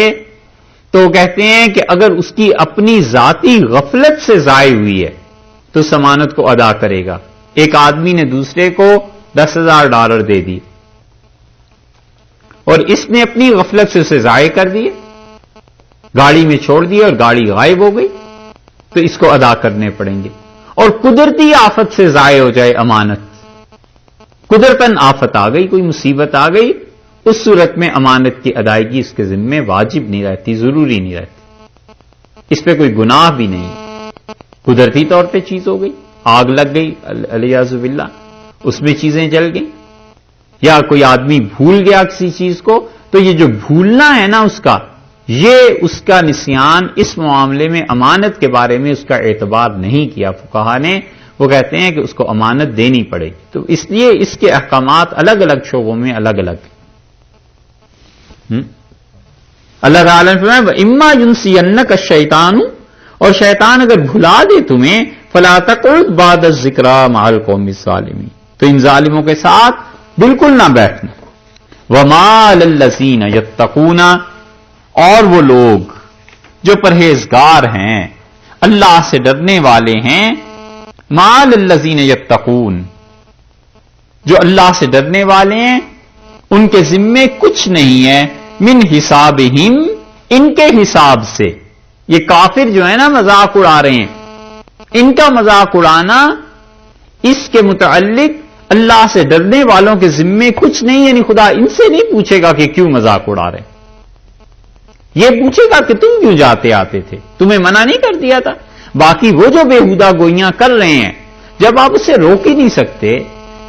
تو کہتے ہیں کہ اگر اس کی اپنی ذاتی غفلت سے ضائع ہوئی ہے تو اس امانت کو ادا کرے گا. ایک آدمی نے دوسرے کو $10,000 دے دی اور اس نے اپنی غفلت سے اسے ضائع کر دیے, گاڑی میں چھوڑ دیا اور گاڑی غائب ہو گئی, تو اس کو ادا کرنے پڑیں گے. اور قدرتی آفت سے ضائع ہو جائے امانت, قدرتاً آفت آ گئی, کوئی مصیبت آ گئی, اس صورت میں امانت کی ادائیگی اس کے ذمے واجب نہیں رہتی, ضروری نہیں رہتی, اس پہ کوئی گناہ بھی نہیں. قدرتی طور پہ چیز ہو گئی, آگ لگ گئی علیاذ باللہ, اس میں چیزیں جل گئیں, یا کوئی آدمی بھول گیا کسی چیز کو, تو یہ جو بھولنا ہے نا اس کا, یہ اس کا نسیان اس معاملے میں امانت کے بارے میں اس کا اعتبار نہیں کیا فقہا نے. وہ کہتے ہیں کہ اس کو امانت دینی پڑے گی. تو اس لیے اس کے احکامات الگ الگ شعبوں میں الگ الگ. اللہ تعالیٰ نے فرمایا اما ینسینک الشیطان, اور شیطان اگر بھلا دے تمہیں, فلا تقعد بعد الذکری مع القوم الظالمین, تو ان ظالموں کے ساتھ بالکل نہ بیٹھنا. وما للذین یتقون, اور وہ لوگ جو پرہیزگار ہیں, اللہ سے ڈرنے والے ہیں, ما للذین یتقون, جو اللہ سے ڈرنے والے ہیں ان کے ذمے کچھ نہیں ہے, من حسابہم, ان کے حساب سے. یہ کافر جو ہے نا مذاق اڑا رہے ہیں, ان کا مذاق اڑانا اس کے متعلق اللہ سے ڈرنے والوں کے ذمے کچھ نہیں, یعنی خدا ان سے نہیں پوچھے گا کہ کیوں مذاق اڑا رہے, یہ پوچھے گا کہ تم کیوں جاتے آتے تھے, تمہیں منع نہیں کر دیا تھا. باقی وہ جو بےہودہ گوئیاں کر رہے ہیں, جب آپ اسے روک ہی نہیں سکتے,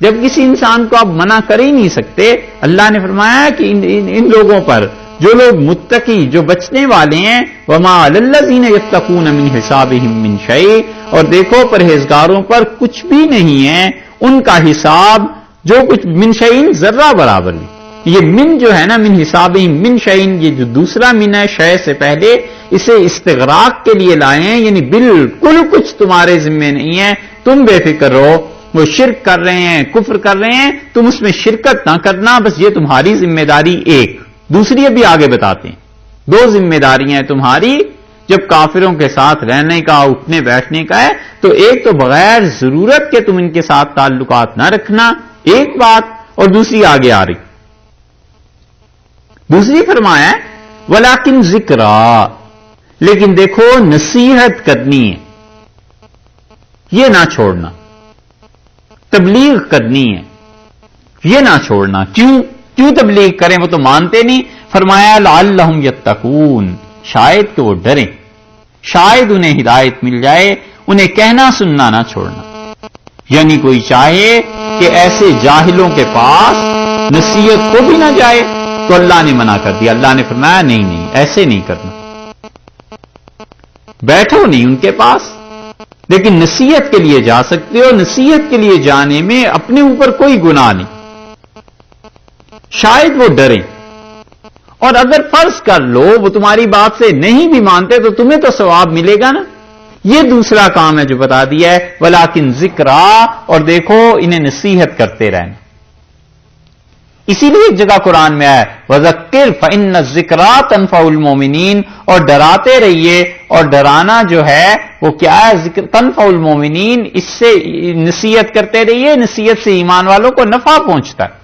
جب کسی انسان کو آپ منع کر ہی نہیں سکتے, اللہ نے فرمایا کہ ان لوگوں پر, جو لوگ متقی, جو بچنے والے ہیں, وما للذین یتقون من حسابہم من شیء, اور دیکھو پرہیزگاروں پر کچھ بھی نہیں ہے ان کا حساب, جو کچھ من شیء ذرہ برابر بھی. یہ من جو ہے نا من حسابہم من شیء, یہ جو دوسرا من ہے شے سے پہلے, اسے استغراق کے لیے لائے ہیں, یعنی بالکل کچھ تمہارے ذمے نہیں ہے, تم بے فکر رہو. وہ شرک کر رہے ہیں, کفر کر رہے ہیں, تم اس میں شرکت نہ کرنا, بس یہ تمہاری ذمہ داری. ایک دوسری ابھی آگے بتاتے ہیں, دو ذمہ داریاں ہیں تمہاری جب کافروں کے ساتھ رہنے کا, اٹھنے بیٹھنے کا ہے. تو ایک تو بغیر ضرورت کے تم ان کے ساتھ تعلقات نہ رکھنا, ایک بات, اور دوسری آگے آ رہی. دوسری فرمایا ہے ولیکن ذکرا, لیکن دیکھو نصیحت کرنی ہے, یہ نہ چھوڑنا, تبلیغ کرنی ہے, یہ نہ چھوڑنا. کیوں تبلیغ کریں, وہ تو مانتے نہیں. فرمایا لعلہم یتقون, شاید کہ وہ ڈریں, شاید انہیں ہدایت مل جائے, انہیں کہنا سننا نہ چھوڑنا. یعنی کوئی چاہے کہ ایسے جاہلوں کے پاس نصیحت کو بھی نہ جائے, تو اللہ نے منع کر دیا. اللہ نے فرمایا نہیں, ایسے نہیں کرنا, بیٹھو نہیں ان کے پاس, لیکن نصیحت کے لیے جا سکتے ہو. نصیحت کے لیے جانے میں اپنے اوپر کوئی گناہ نہیں, شاید وہ ڈریں. اور اگر فرض کر لو وہ تمہاری بات سے نہیں بھی مانتے تو تمہیں تو ثواب ملے گا نا. یہ دوسرا کام ہے جو بتا دیا ہے, ولیکن ذکرا, اور دیکھو انہیں نصیحت کرتے رہنا. اسی لیے ایک جگہ قرآن میں آیا وذکر فإن الذکریٰ تنفع المؤمنین, اور ڈراتے رہیے, اور ڈرانا جو ہے وہ کیا ہے, ذکر تنفع المؤمنین, اس سے نصیحت کرتے رہیے, نصیحت سے ایمان والوں کو نفع پہنچتا ہے.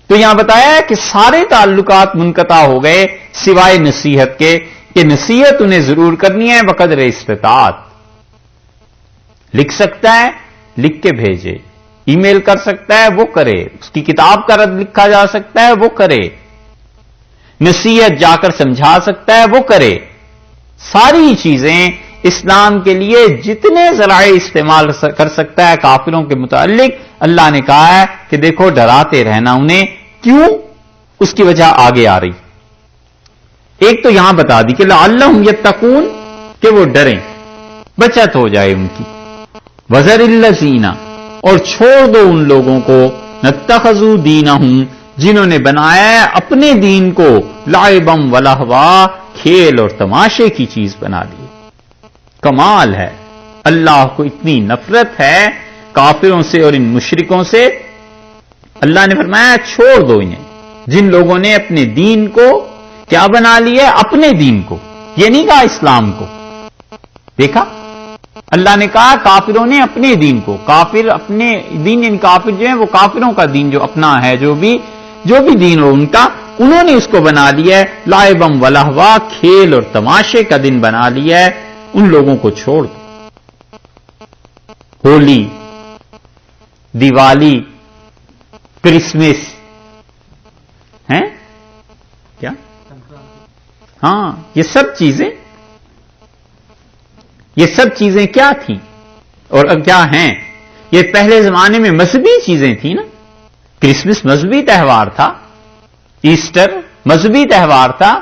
تو یہاں بتایا ہے کہ سارے تعلقات منقطع ہو گئے سوائے نصیحت کے, کہ نصیحت انہیں ضرور کرنی ہے بقدر استطاعت. لکھ سکتا ہے لکھ کے بھیجے, ای میل کر سکتا ہے وہ کرے, اس کی کتاب کا رد لکھا جا سکتا ہے وہ کرے, نصیحت جا کر سمجھا سکتا ہے وہ کرے. ساری چیزیں اسلام کے لیے جتنے ذرائع استعمال کر سکتا ہے کافروں کے متعلق, اللہ نے کہا ہے کہ دیکھو ڈراتے رہنا انہیں. کیوں, اس کی وجہ آگے آ رہی. ایک تو یہاں بتا دی کہ لعلہم یتقون, کہ وہ ڈریں. بچت ہو جائے ان کی. وذر الذین، اور چھوڑ دو ان لوگوں کو اتخذوا دینہم، جنہوں نے بنایا ہے اپنے دین کو لعبا ولہوا، کھیل اور تماشے کی چیز بنا لی. کمال ہے، اللہ کو اتنی نفرت ہے کافروں سے اور ان مشرکوں سے. اللہ نے فرمایا چھوڑ دو انہیں، جن لوگوں نے اپنے دین کو کیا بنا لیا، اپنے دین کو. یہ نہیں کہا اسلام کو. دیکھا اللہ نے کہا کافروں نے اپنے دین کو. کافر اپنے دین، ان کافر جو ہیں وہ کافروں کا دین جو اپنا ہے، جو بھی دین ہو ان کا، انہوں نے اس کو بنا لیا ہے لعبا ولہوا، کھیل اور تماشے کا دن بنا لیا ہے. ان لوگوں کو چھوڑ دو. ہولی، دیوالی، کرسمس ہیں کیا، ہاں یہ سب چیزیں کیا تھیں اور اب کیا ہیں؟ یہ پہلے زمانے میں مذہبی چیزیں تھیں نا. کرسمس مذہبی تہوار تھا، ایسٹر مذہبی تہوار تھا،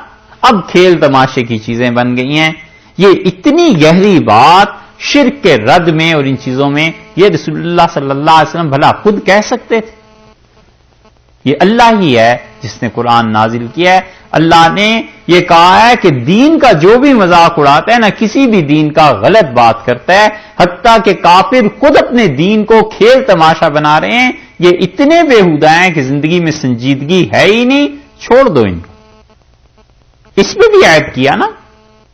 اب کھیل تماشے کی چیزیں بن گئی ہیں. یہ اتنی گہری بات شرک کے رد میں اور ان چیزوں میں یہ رسول اللہ صلی اللہ علیہ وسلم بھلا خود کہہ سکتے تھے؟ یہ اللہ ہی ہے جس نے قرآن نازل کیا ہے. اللہ نے یہ کہا ہے کہ دین کا جو بھی مذاق اڑاتا ہے نا، کسی بھی دین کا غلط بات کرتا ہے، حتیٰ کہ کافر خود اپنے دین کو کھیل تماشا بنا رہے ہیں، یہ اتنے بےہودہ ہیں کہ زندگی میں سنجیدگی ہے ہی نہیں. چھوڑ دو ان کو. اس میں بھی عیب کیا نا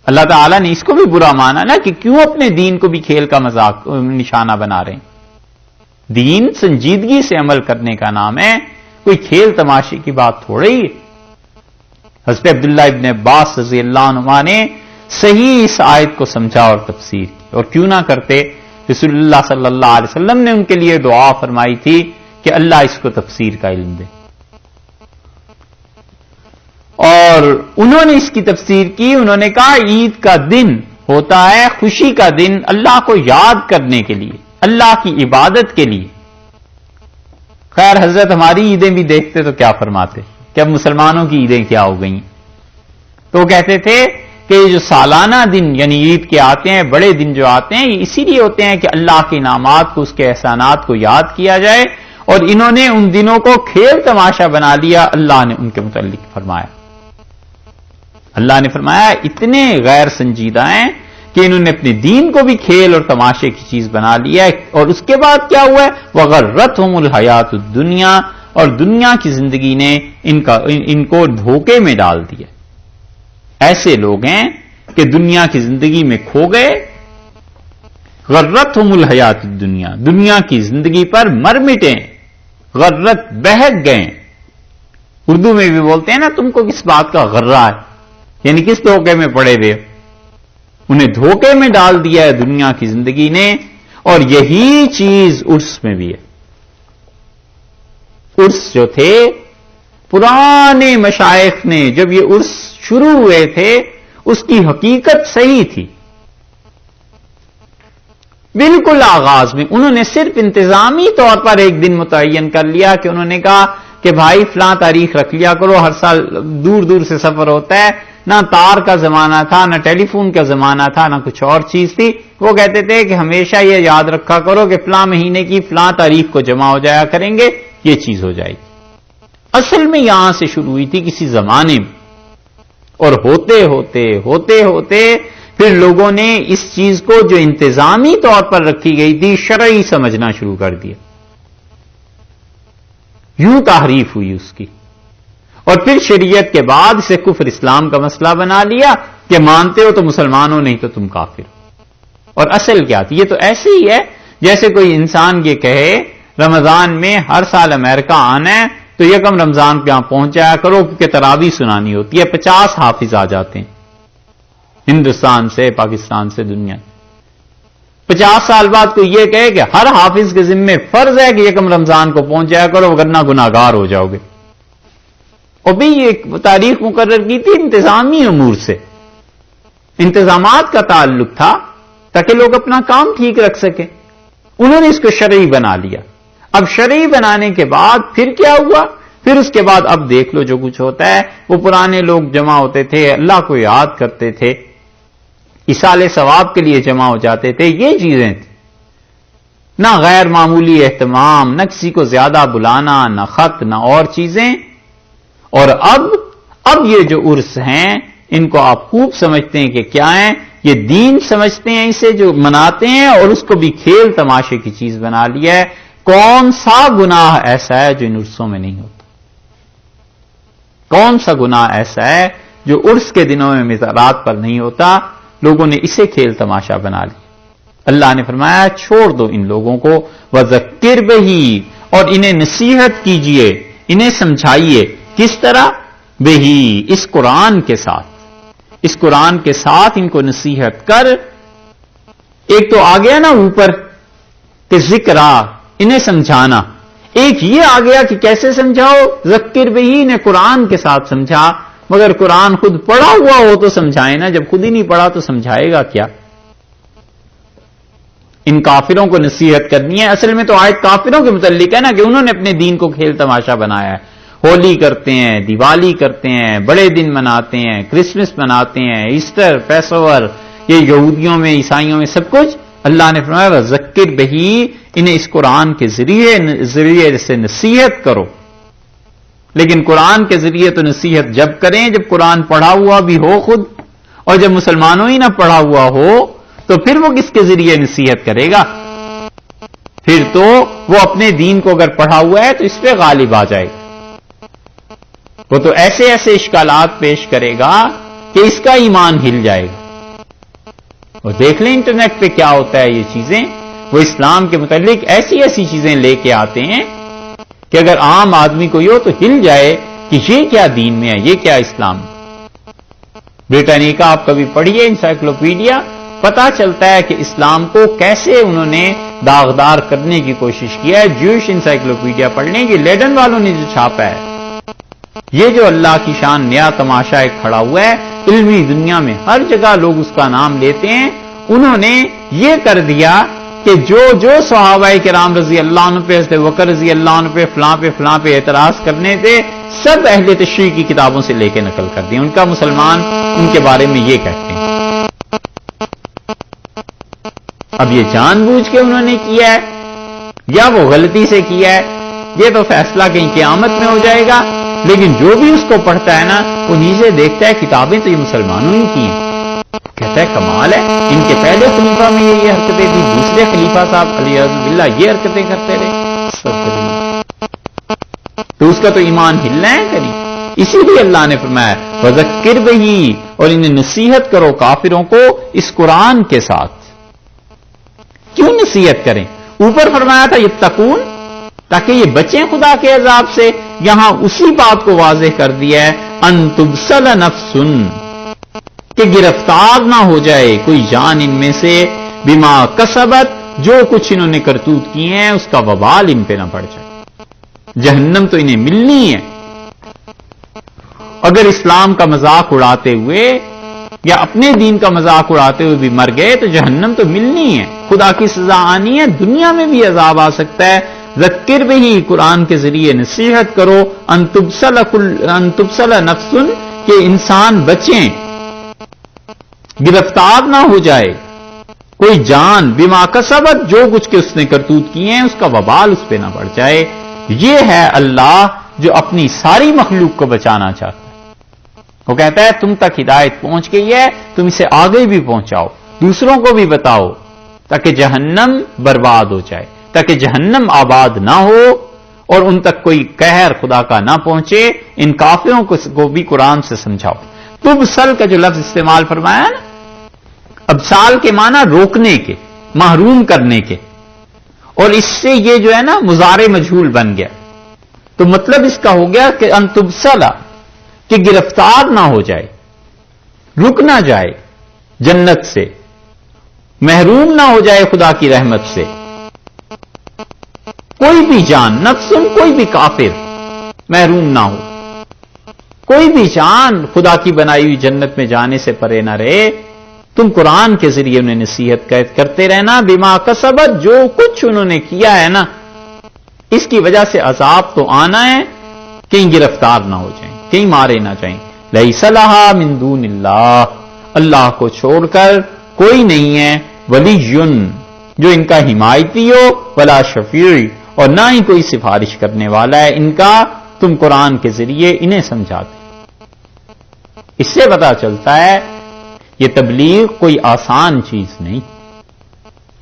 اللہ تعالیٰ نے، اس کو بھی برا مانا نا کہ کیوں اپنے دین کو بھی کھیل کا مذاق نشانہ بنا رہے ہیں. دین سنجیدگی سے عمل کرنے کا نام ہے، کوئی کھیل تماشے کی بات تھوڑی ہی. حضرت عبداللہ ابن عباس رضی اللہ عنہ نے صحیح اس آیت کو سمجھا اور تفسیر کی. اور کیوں نہ کرتے، رسول اللہ صلی اللہ علیہ وسلم نے ان کے لیے دعا فرمائی تھی کہ اللہ اس کو تفسیر کا علم دے. اور انہوں نے اس کی تفسیر کی. انہوں نے کہا عید کا دن ہوتا ہے خوشی کا دن، اللہ کو یاد کرنے کے لیے، اللہ کی عبادت کے لیے. خیر حضرت ہماری عیدیں بھی دیکھتے تو کیا فرماتے کہ اب مسلمانوں کی عیدیں کیا ہو گئی. تو کہتے تھے کہ یہ جو سالانہ دن یعنی عید کے آتے ہیں، بڑے دن جو آتے ہیں، یہ اسی لیے ہوتے ہیں کہ اللہ کے انعامات کو، اس کے احسانات کو یاد کیا جائے. اور انہوں نے ان دنوں کو کھیل تماشا بنا لیا. اللہ نے ان کے متعلق فرمایا، اللہ نے فرمایا اتنے غیر سنجیدہ ہیں کہ انہوں نے اپنے دین کو بھی کھیل اور تماشے کی چیز بنا لیا ہے. اور اس کے بعد کیا ہوا ہے؟ وغرتہم الحیات الدنیا، اور دنیا کی زندگی نے ان کو دھوکے میں ڈال دیا. ایسے لوگ ہیں کہ دنیا کی زندگی میں کھو گئے. غرتہم الحیات الدنیا، دنیا کی زندگی پر مر مٹے، غرت بہک گئے. اردو میں بھی بولتے ہیں نا تم کو کس بات کا غرہ ہے، یعنی کس دھوکے میں پڑے ہوئے. انہیں دھوکے میں ڈال دیا ہے دنیا کی زندگی نے. اور یہی چیز عرس میں بھی ہے. عرس جو تھے پرانے مشائخ نے جب یہ عرس شروع ہوئے تھے، اس کی حقیقت صحیح تھی. بالکل آغاز میں انہوں نے صرف انتظامی طور پر ایک دن متعین کر لیا کہ انہوں نے کہا کہ بھائی فلاں تاریخ رکھ لیا کرو. ہر سال دور دور سے سفر ہوتا ہے، نہ تار کا زمانہ تھا، نہ ٹیلی فون کا زمانہ تھا، نہ کچھ اور چیز تھی. وہ کہتے تھے کہ ہمیشہ یہ یاد رکھا کرو کہ فلاں مہینے کی فلاں تاریخ کو جمع ہو جایا کریں گے، یہ چیز ہو جائے گی. اصل میں یہاں سے شروع ہوئی تھی کسی زمانے میں، اور ہوتے ہوتے پھر لوگوں نے اس چیز کو جو انتظامی طور پر رکھی گئی تھی شرعی سمجھنا شروع کر دیا. یوں تحریف ہوئی اس کی، اور پھر شریعت کے بعد اسے کفر اسلام کا مسئلہ بنا لیا کہ مانتے ہو تو مسلمان ہو، نہیں تو تم کافر ہو. اور اصل کیا تھی؟ یہ تو ایسے ہی ہے جیسے کوئی انسان یہ کہے رمضان میں ہر سال امریکہ آنا ہے تو یکم رمضان کے یہاں پہنچ جایا کرو کیونکہ تراویح سنانی ہوتی ہے. 50 حافظ آ جاتے ہیں ہندوستان سے، پاکستان سے، دنیا. 50 سال بعد کوئی یہ کہے کہ ہر حافظ کے ذمے فرض ہے کہ یکم رمضان کو پہنچ جایا کرو ورنہ گناہگار ہو جاؤ گے. اور بھی ایک تاریخ مقرر کی تھی انتظامی امور سے، انتظامات کا تعلق تھا تاکہ لوگ اپنا کام ٹھیک رکھ سکیں. انہوں نے اس کو شرعی بنا لیا. اب شرعی بنانے کے بعد پھر کیا ہوا؟ پھر اس کے بعد اب دیکھ لو جو کچھ ہوتا ہے. وہ پرانے لوگ جمع ہوتے تھے، اللہ کو یاد کرتے تھے، ایصال ثواب کے لیے جمع ہو جاتے تھے، یہ چیزیں تھیں، نہ غیر معمولی اہتمام، نہ کسی کو زیادہ بلانا، نہ خط، نہ اور چیزیں۔ اور اب یہ جو عرس ہیں ان کو آپ خوب سمجھتے ہیں کہ کیا ہیں، یہ دین سمجھتے ہیں اسے جو مناتے ہیں، اور اس کو بھی کھیل تماشے کی چیز بنا لیا ہے۔ کون سا گناہ ایسا ہے جو ان عرسوں میں نہیں ہوتا؟ کون سا گناہ ایسا ہے جو عرس کے دنوں میں مزارات پر نہیں ہوتا؟ لوگوں نے اسے کھیل تماشا بنا لیا۔ اللہ نے فرمایا چھوڑ دو ان لوگوں کو، وذکر بہی، اور انہیں نصیحت کیجئے، انہیں سمجھائیے۔ کس طرح؟ بہی، اس قرآن کے ساتھ، اس قرآن کے ساتھ ان کو نصیحت کر۔ ایک تو آ گیا نا اوپر کہ ذکرہ، انہیں سمجھانا، ایک یہ آ گیا کہ کیسے سمجھاؤ، ذکر بہی نے قرآن کے ساتھ سمجھا، مگر قرآن خود پڑھا ہوا ہو تو سمجھائے نا، جب خود ہی نہیں پڑھا تو سمجھائے گا کیا؟ ان کافروں کو نصیحت کرنی ہے۔ اصل میں تو آیت کافروں کے متعلق ہے نا، کہ انہوں نے اپنے دین کو کھیل تماشا بنایا ہے، ہولی کرتے ہیں، دیوالی کرتے ہیں، بڑے دن مناتے ہیں، کرسمس مناتے ہیں، ایسٹر، پیسوور، یہ یہودیوں میں، عیسائیوں میں سب کچھ۔ اللہ نے فرمایا ذکر بہی، انہیں اس قرآن کے ذریعے سے نصیحت کرو۔ لیکن قرآن کے ذریعے تو نصیحت جب کریں جب قرآن پڑھا ہوا بھی ہو خود، اور جب مسلمانوں ہی نہ پڑھا ہوا ہو تو پھر وہ کس کے ذریعے نصیحت کرے گا؟ پھر تو وہ اپنے دین کو اگر پڑھا ہوا ہے تو اس پہ غالب آ جائے گا، وہ تو ایسے ایسے اشکالات پیش کرے گا کہ اس کا ایمان ہل جائے گا۔ اور دیکھ لیں انٹرنیٹ پہ کیا ہوتا ہے، یہ چیزیں وہ اسلام کے متعلق ایسی ایسی چیزیں لے کے آتے ہیں کہ اگر عام آدمی کو یہ ہو تو ہل جائے کہ یہ کیا دین میں ہے، یہ کیا اسلام میں۔ بریٹانیکا آپ کبھی پڑھیے انسائکلوپیڈیا، پتا چلتا ہے کہ اسلام کو کیسے انہوں نے داغدار کرنے کی کوشش کیا ہے۔ جوش انسائکلوپیڈیا پڑھ لیں، یہ لیڈن والوں نے جو چھاپا ہے، یہ جو اللہ کی شان نیا تماشا ایک کھڑا ہوا ہے، علمی دنیا میں ہر جگہ لوگ اس کا نام لیتے ہیں۔ انہوں نے یہ کر دیا کہ جو صحابہ کرام رضی اللہ عنہ پہ، حضرت بکر رضی اللہ عنہ پہ، فلاں پہ اعتراض کرنے تھے، سب اہل تشریح کی کتابوں سے لے کے نقل کر دیا۔ ان کا مسلمان ان کے بارے میں یہ کہتے ہیں۔ اب یہ جان بوجھ کے انہوں نے کیا ہے یا وہ غلطی سے کیا ہے، یہ تو فیصلہ کہیں قیامت میں ہو جائے گا۔ لیکن جو بھی اس کو پڑھتا ہے نا، وہ نیچے دیکھتا ہے کتابیں تو یہ مسلمانوں ہی کی ہیں، کہتا ہے کمال ہے، ان کے پہلے خلیفہ میں یہ حرکتیں تھیں، دوسرے خلیفہ صاحب علیہ باللہ یہ حرکتیں کرتے رہے، تو اس کا تو ایمان ہلنا ہے کری۔ اسی لیے اللہ نے فرمایا وذکر بہی، اور انہیں نصیحت کرو کافروں کو اس قرآن کے ساتھ۔ کیوں نصیحت کریں؟ اوپر فرمایا تھا یتقون، تاکہ یہ بچیں خدا کے عذاب سے۔ یہاں اسی بات کو واضح کر دیا ہے ان تبصل نفس، کہ گرفتار نہ ہو جائے کوئی جان ان میں سے، بما کسبت، جو کچھ انہوں نے کرتوت کیے ہیں اس کا وبال ان پہ نہ پڑ جائے۔ جہنم تو انہیں ملنی ہے، اگر اسلام کا مذاق اڑاتے ہوئے یا اپنے دین کا مذاق اڑاتے ہوئے بھی مر گئے تو جہنم تو ملنی ہے، خدا کی سزا آنی ہے، دنیا میں بھی عذاب آ سکتا ہے۔ ذکر بہی، قرآن کے ذریعے نصیحت کرو، ان تبصل نفس، کہ انسان بچیں، گرفتار نہ ہو جائے کوئی جان، بما کسبت، جو کچھ کہ اس نے کرتوت کیے ہیں اس کا وبال اس پہ نہ پڑ جائے۔ یہ ہے اللہ جو اپنی ساری مخلوق کو بچانا چاہتا ہے۔ وہ کہتا ہے تم تک ہدایت پہنچ گئی ہے، تم اسے آگے بھی پہنچاؤ، دوسروں کو بھی بتاؤ، تاکہ جہنم برباد ہو جائے، تاکہ جہنم آباد نہ ہو اور ان تک کوئی قہر خدا کا نہ پہنچے۔ ان کافروں کو بھی قرآن سے سمجھاؤ۔ تبصل کا جو لفظ استعمال فرمایا نا، ابصال کے معنی روکنے کے، محروم کرنے کے، اور اس سے یہ جو ہے نا مضارع مجہول بن گیا، تو مطلب اس کا ہو گیا کہ ان تبصل، کہ گرفتار نہ ہو جائے، رک نہ جائے جنت سے، محروم نہ ہو جائے خدا کی رحمت سے کوئی بھی جان، نفسن، کوئی بھی کافر محروم نہ ہو، کوئی بھی جان خدا کی بنائی ہوئی جنت میں جانے سے پرے نہ رہے۔ تم قرآن کے ذریعے انہیں نصیحت کرتے رہنا، بما کسبت، جو کچھ انہوں نے کیا ہے نا، اس کی وجہ سے عذاب تو آنا ہے، کہیں گرفتار نہ ہو جائیں، کہیں مارے نہ جائیں۔ لیس لہا من دون اللہ، اللہ کو چھوڑ کر کوئی نہیں ہے ولیٌ جو ان کا حمایتی ہو، ولا شفیع اور نہ ہی کوئی سفارش کرنے والا ہے ان کا، تم قرآن کے ذریعے انہیں سمجھاتے۔ اس سے پتا چلتا ہے یہ تبلیغ کوئی آسان چیز نہیں،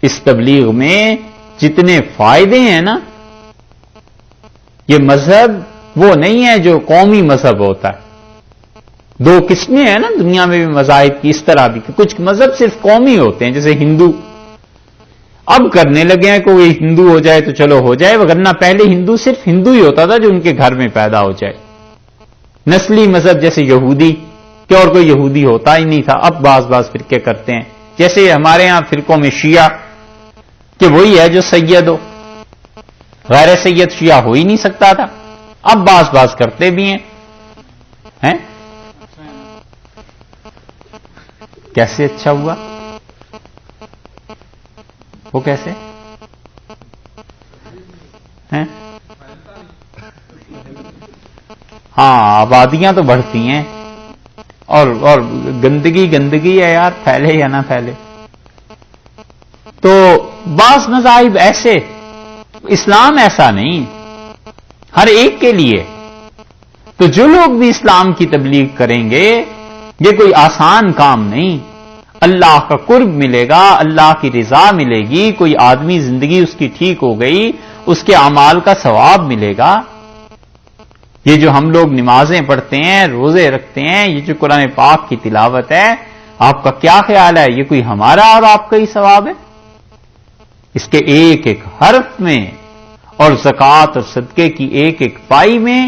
اس تبلیغ میں جتنے فائدے ہیں نا، یہ مذہب وہ نہیں ہے جو قومی مذہب ہوتا ہے۔ دو قسمیں ہیں نا دنیا میں بھی مذاہب کی، اس طرح بھی کچھ مذہب صرف قومی ہوتے ہیں، جیسے ہندو اب کرنے لگے ہیں کوئی ہندو ہو جائے تو چلو ہو جائے، وگرنہ پہلے ہندو صرف ہندو ہی ہوتا تھا جو ان کے گھر میں پیدا ہو جائے۔ نسلی مذہب جیسے یہودی، کہ اور کوئی یہودی ہوتا ہی نہیں تھا، اب بعض فرقے کرتے ہیں، جیسے ہمارے ہاں فرقوں میں شیعہ کہ وہی ہے جو سید ہو، غیر سید شیعہ ہو ہی نہیں سکتا تھا، اب بعض کرتے بھی ہیں۔ کیسے اچھا ہوا؟ وہ کیسے ہیں؟ ہاں آبادیاں تو بڑھتی ہیں اور گندگی ہے یار، پھیلے یا نہ پھیلے۔ تو بعض مذاہب ایسے، اسلام ایسا نہیں ہر ایک کے لیے۔ تو جو لوگ بھی اسلام کی تبلیغ کریں گے یہ کوئی آسان کام نہیں، اللہ کا قرب ملے گا، اللہ کی رضا ملے گی، کوئی آدمی زندگی اس کی ٹھیک ہو گئی اس کے اعمال کا ثواب ملے گا۔ یہ جو ہم لوگ نمازیں پڑھتے ہیں، روزے رکھتے ہیں، یہ جو قرآن پاک کی تلاوت ہے، آپ کا کیا خیال ہے یہ کوئی ہمارا اور آپ کا ہی ثواب ہے؟ اس کے ایک ایک حرف میں اور زکوٰۃ اور صدقے کی ایک ایک پائی میں،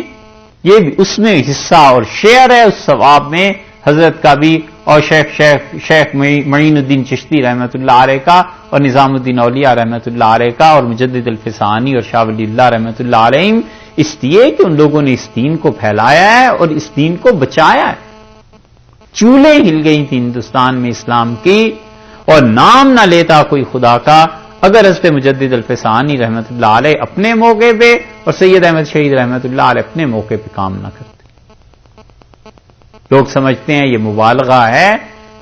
یہ بھی اس میں حصہ اور شیئر ہے اس ثواب میں، حضرت کا بھی اور شیخ معین الدین چشتی رحمۃ اللہ علیہ کا اور نظام الدین اولیاء رحمۃ اللہ علیہ کا اور مجدد الفسانی اور شاہ ولی اللہ رحمۃ اللہ علیہ، اس لیے کہ ان لوگوں نے اس دین کو پھیلایا ہے اور اس دین کو بچایا ہے۔ چولیں ہل گئی تھیں ہندوستان میں اسلام کی، اور نام نہ لیتا کوئی خدا کا اگر حضرت مجدد الفسانی رحمۃ اللہ علیہ اپنے موقع پہ اور سید احمد شہید رحمۃ اللہ علیہ اپنے موقع پہ کام نہ کرتے۔ لوگ سمجھتے ہیں یہ مبالغہ ہے،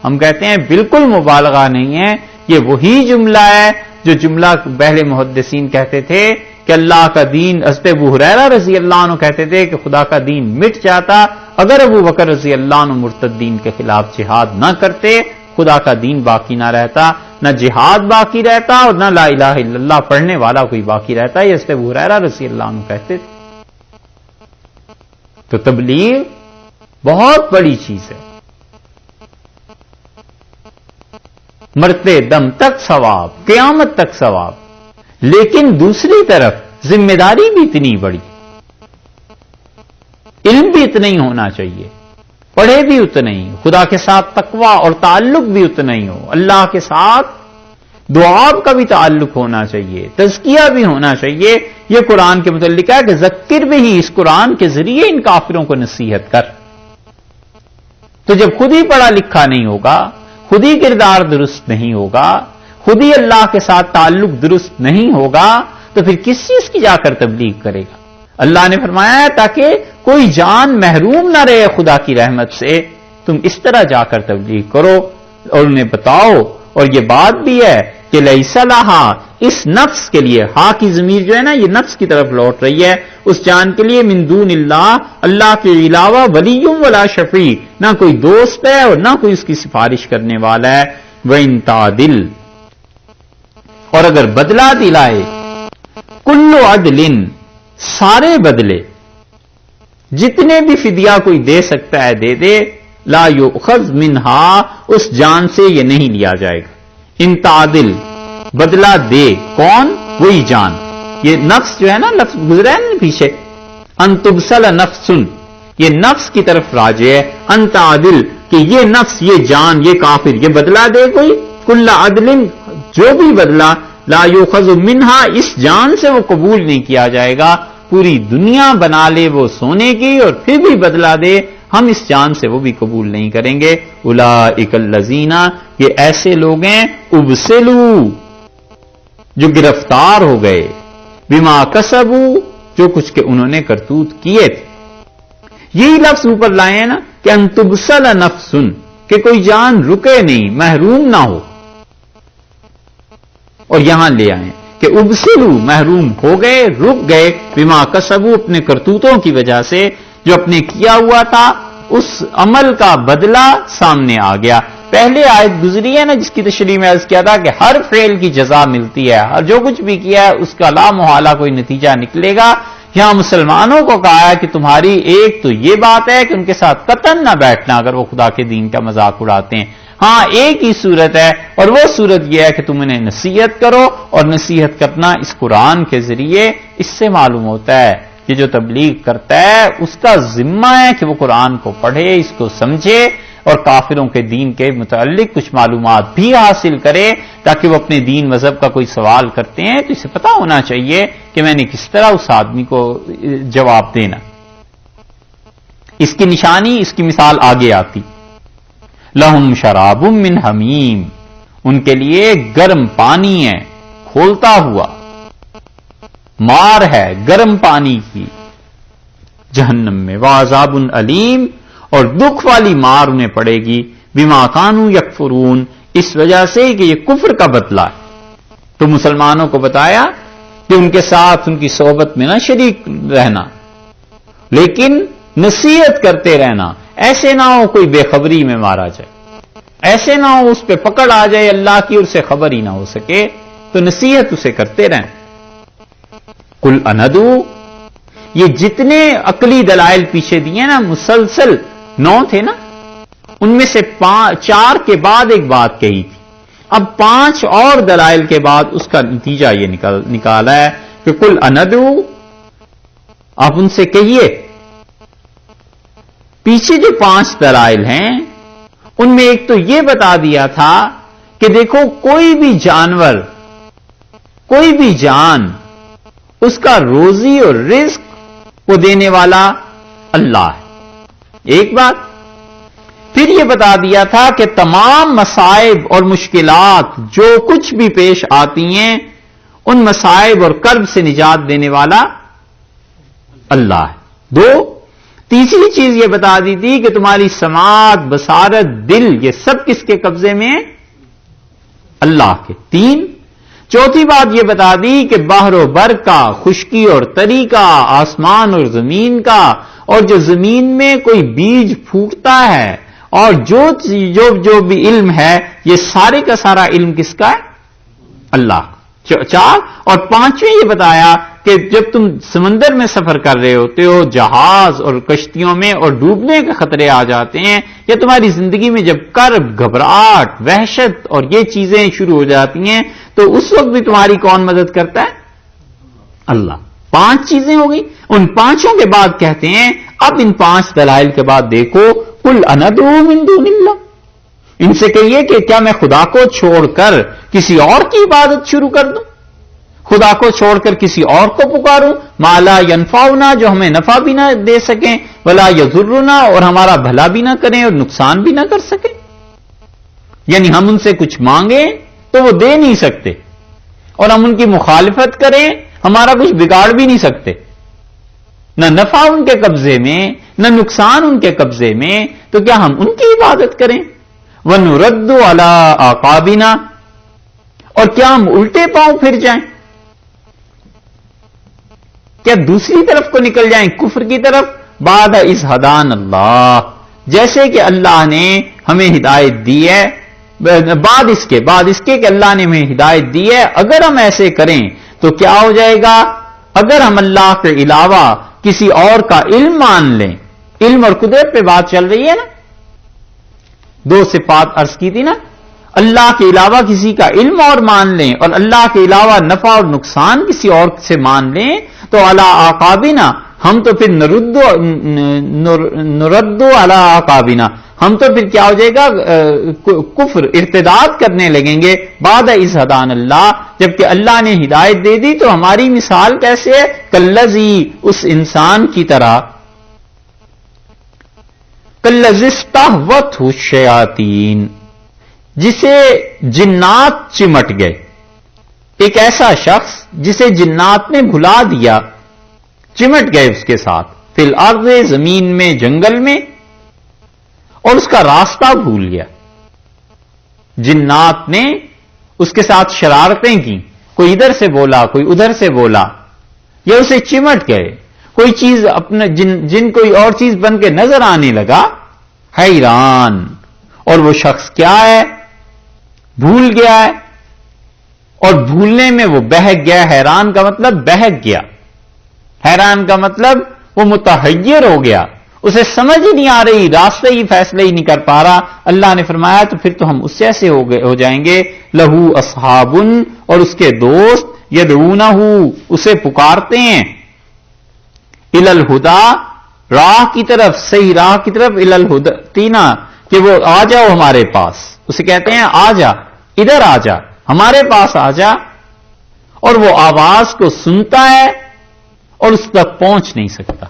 ہم کہتے ہیں بالکل مبالغہ نہیں ہے، یہ وہی جملہ ہے جو جملہ پہلے محدثین کہتے تھے کہ اللہ کا دین، حضرت ابو ہریرہ رضی اللہ عنہ کہتے تھے کہ خدا کا دین مٹ جاتا اگر ابو بکر رضی اللہ عنہ مرتدین کے خلاف جہاد نہ کرتے، خدا کا دین باقی نہ رہتا، نہ جہاد باقی رہتا اور نہ لا الہ الا اللہ پڑھنے والا کوئی باقی رہتا، یہ حضرت ابو ہریرہ رضی اللہ عنہ کہتے تھے۔ تو تبلیغ بہت بڑی چیز ہے، مرتے دم تک ثواب، قیامت تک ثواب، لیکن دوسری طرف ذمہ داری بھی اتنی بڑی، علم بھی اتنا ہی ہونا چاہیے، پڑھے بھی اتنا ہی، خدا کے ساتھ تقوی اور تعلق بھی اتنا ہی ہو، اللہ کے ساتھ دعا کا بھی تعلق ہونا چاہیے، تزکیہ بھی ہونا چاہیے۔ یہ قرآن کے متعلق ہے کہ ذکر بھی ہی، اس قرآن کے ذریعے ان کافروں کو نصیحت کر۔ تو جب خود ہی پڑھا لکھا نہیں ہوگا، خود ہی کردار درست نہیں ہوگا، خود ہی اللہ کے ساتھ تعلق درست نہیں ہوگا، تو پھر کس چیز کی جا کر تبلیغ کرے گا؟ اللہ نے فرمایا ہے تاکہ کوئی جان محروم نہ رہے خدا کی رحمت سے، تم اس طرح جا کر تبلیغ کرو اور انہیں بتاؤ۔ اور یہ بات بھی ہے کہ لیس لہا، اس نفس کے لیے، ہاں کی ضمیر جو ہے نا یہ نفس کی طرف لوٹ رہی ہے، اس جان کے لیے من دون اللہ، اللہ کے علاوہ ولی ولا شفیع، نہ کوئی دوست ہے اور نہ کوئی اس کی سفارش کرنے والا ہے۔ وَإِن تَعْدِلْ، اور اگر بدلہ دلائے، کل عدل، سارے بدلے، جتنے بھی فدیہ کوئی دے سکتا ہے دے دے، لا یؤخذ منہا، اس جان سے یہ نہیں لیا جائے گا۔ ان تعدل، بدلہ دے، کون؟ وہی جان، یہ نفس جو ہے نا، لفظ گزرا ہے نا پیچھے، ان تبسل نفس، یہ نفس کی طرف راجع ہے، ان تعدل کہ یہ نفس، یہ جان، یہ کافر، یہ بدلہ دے کوئی، کل عدل، جو بھی بدلہ، لا یؤخذ منہا، اس جان سے وہ قبول نہیں کیا جائے گا۔ پوری دنیا بنا لے وہ سونے کی اور پھر بھی بدلہ دے، ہم اس جان سے وہ بھی قبول نہیں کریں گے۔ اولئک الذین، یہ ایسے لوگ ہیں، ابسلوا، جو گرفتار ہو گئے، بما کسبوا، جو کچھ کہ انہوں نے کرتوت کیے تھے۔ یہی لفظ اوپر لائے ہیں نا کہ ان تبسل نفس، کہ کوئی جان رکے نہیں، محروم نہ ہو، اور یہاں لے آئیں کہ ابسلو محروم ہو گئے، رک گئے، بما کسبو اپنے کرتوتوں کی وجہ سے، جو اپنے کیا ہوا تھا اس عمل کا بدلہ سامنے آ گیا. پہلے آیت گزری ہے نا جس کی تشریح میں عرض کیا تھا کہ ہر فعل کی جزا ملتی ہے، اور جو کچھ بھی کیا ہے اس کا لا محالہ کوئی نتیجہ نکلے گا. یہاں مسلمانوں کو کہا ہے کہ تمہاری ایک تو یہ بات ہے کہ ان کے ساتھ قطعاً نہ بیٹھنا اگر وہ خدا کے دین کا مذاق اڑاتے ہیں. ہاں ایک ہی صورت ہے، اور وہ صورت یہ ہے کہ تم انہیں نصیحت کرو، اور نصیحت کرنا اس قرآن کے ذریعے اس سے معلوم ہوتا ہے کہ جو تبلیغ کرتا ہے اس کا ذمہ ہے کہ وہ قرآن کو پڑھے، اس کو سمجھے، اور کافروں کے دین کے متعلق کچھ معلومات بھی حاصل کرے، تاکہ وہ اپنے دین مذہب کا کوئی سوال کرتے ہیں تو اسے پتا ہونا چاہیے کہ میں نے کس طرح اس آدمی کو جواب دینا. اس کی نشانی، اس کی مثال آگے آتی. لہم شراب من حمیم، ان کے لیے گرم پانی ہے کھولتا ہوا، مار ہے گرم پانی کی جہنم میں، وعذاب علیم، اور دکھ والی مار انہیں پڑے گی، بما کانوا یکفرون، اس وجہ سے کہ یہ کفر کا بدلہ ہے. تو مسلمانوں کو بتایا کہ ان کے ساتھ ان کی صحبت میں نہ شریک رہنا، لیکن نصیحت کرتے رہنا. ایسے نہ ہو کوئی بے خبری میں مارا جائے، ایسے نہ ہو اس پہ پکڑ آ جائے اللہ کی اور اسے خبر ہی نہ ہو سکے، تو نصیحت اسے کرتے رہیں. قل اندو، یہ جتنے عقلی دلائل پیچھے دیے نا مسلسل 9 تھے نا، ان میں سے 4 کے بعد ایک بات کہی تھی، اب 5 اور دلائل کے بعد اس کا نتیجہ یہ نکالا ہے کہ قل اندو، آپ ان سے کہیے. پیچھے جو 5 دلائل ہیں ان میں ایک تو یہ بتا دیا تھا کہ دیکھو کوئی بھی جانور، کوئی بھی جان، اس کا روزی اور رزق وہ دینے والا اللہ ہے، ایک بات. پھر یہ بتا دیا تھا کہ تمام مصائب اور مشکلات جو کچھ بھی پیش آتی ہیں ان مصائب اور کرب سے نجات دینے والا اللہ ہے. 2، تیسری چیز یہ بتا دی تھی کہ تمہاری سماعت، بصارت، دل، یہ سب کس کے قبضے میں ہے؟ اللہ کے. 3، چوتھی بات یہ بتا دی کہ بحر و بر کا، خشکی اور تری کا، آسمان اور زمین کا، اور جو زمین میں کوئی بیج پھوٹتا ہے، اور جو بھی علم ہے یہ سارے کا سارا علم کس کا ہے؟ اللہ. 4 اور 5ویں یہ بتایا کہ جب تم سمندر میں سفر کر رہے ہوتے ہو، جہاز اور کشتیوں میں، اور ڈوبنے کے خطرے آ جاتے ہیں، یا تمہاری زندگی میں جب کرب، گھبراہٹ، وحشت اور یہ چیزیں شروع ہو جاتی ہیں، تو اس وقت بھی تمہاری کون مدد کرتا ہے؟ اللہ. 5 چیزیں ہو گئی. ان 5 کے بعد کہتے ہیں اب ان 5 دلائل کے بعد دیکھو، قل اندعو من دون اللہ، ان سے کہیے کہ کیا میں خدا کو چھوڑ کر کسی اور کی عبادت شروع کر دوں؟ خدا کو چھوڑ کر کسی اور کو پکاروں؟ ما لا ینفعنا، جو ہمیں نفع بھی نہ دے سکیں، ولا یضرنا، اور ہمارا بھلا بھی نہ کریں اور نقصان بھی نہ کر سکیں. یعنی ہم ان سے کچھ مانگیں تو وہ دے نہیں سکتے، اور ہم ان کی مخالفت کریں ہمارا کچھ بگاڑ بھی نہیں سکتے. نہ نفع ان کے قبضے میں، نہ نقصان ان کے قبضے میں، تو کیا ہم ان کی عبادت کریں؟ وَنُرَدُّ عَلَىٰ أَعْقَابِنَا، اور کیا ہم الٹے پاؤں پھر جائیں؟ کیا دوسری طرف کو نکل جائیں، کفر کی طرف؟ بعد اذ ہدان اللہ، جیسے کہ اللہ نے ہمیں ہدایت دی ہے، بعد اس کے کہ اللہ نے ہمیں ہدایت دی ہے. اگر ہم ایسے کریں تو کیا ہو جائے گا؟ اگر ہم اللہ کے علاوہ کسی اور کا علم مان لیں، علم اور قدرت پہ بات چل رہی ہے نا، 2 صفات عرض کی تھی نا، اللہ کے علاوہ کسی کا علم اور مان لیں، اور اللہ کے علاوہ نفع اور نقصان کسی اور سے مان لیں، تو علی اعقابنا، ہم تو پھر نرد علی اعقابنا، ہم تو پھر کیا ہو جائے گا؟ کفر، ارتداد کرنے لگیں گے. بعد اذ ہدان اللہ، جبکہ اللہ نے ہدایت دے دی. تو ہماری مثال کیسے ہے؟ کالذی، اس انسان کی طرح، کالذی استہوتہ الشیاطین، جسے جنات چمٹ گئے. ایک ایسا شخص جسے جنات نے بھلا دیا، چمٹ گئے اس کے ساتھ، فی الارض، زمین میں، جنگل میں، اور اس کا راستہ بھول گیا. جنات نے اس کے ساتھ شرارتیں کی، کوئی ادھر سے بولا کوئی ادھر سے بولا، یا اسے چمٹ گئے، کوئی چیز اپنا جن کوئی اور چیز بن کے نظر آنے لگا، حیران، اور وہ شخص کیا ہے؟ بھول گیا ہے، اور بھولنے میں وہ بہک گیا۔ حیران کا مطلب بہک گیا، حیران کا مطلب وہ متحیر ہو گیا، اسے سمجھ ہی نہیں آ رہی، راستے ہی فیصلے ہی نہیں کر پا رہا۔ اللہ نے فرمایا تو پھر تو ہم اس سے ایسے ہو جائیں گے، لہو اصحاب، اور اس کے دوست، یدعونہ، اسے پکارتے ہیں، الی الہدی، راہ کی طرف، صحیح راہ کی طرف، الی الہدی، کہ وہ آ جاؤ ہمارے پاس، اسے کہتے ہیں آ جا، ادھر آ جا، ہمارے پاس آ جا، اور وہ آواز کو سنتا ہے اور اس تک پہنچ نہیں سکتا۔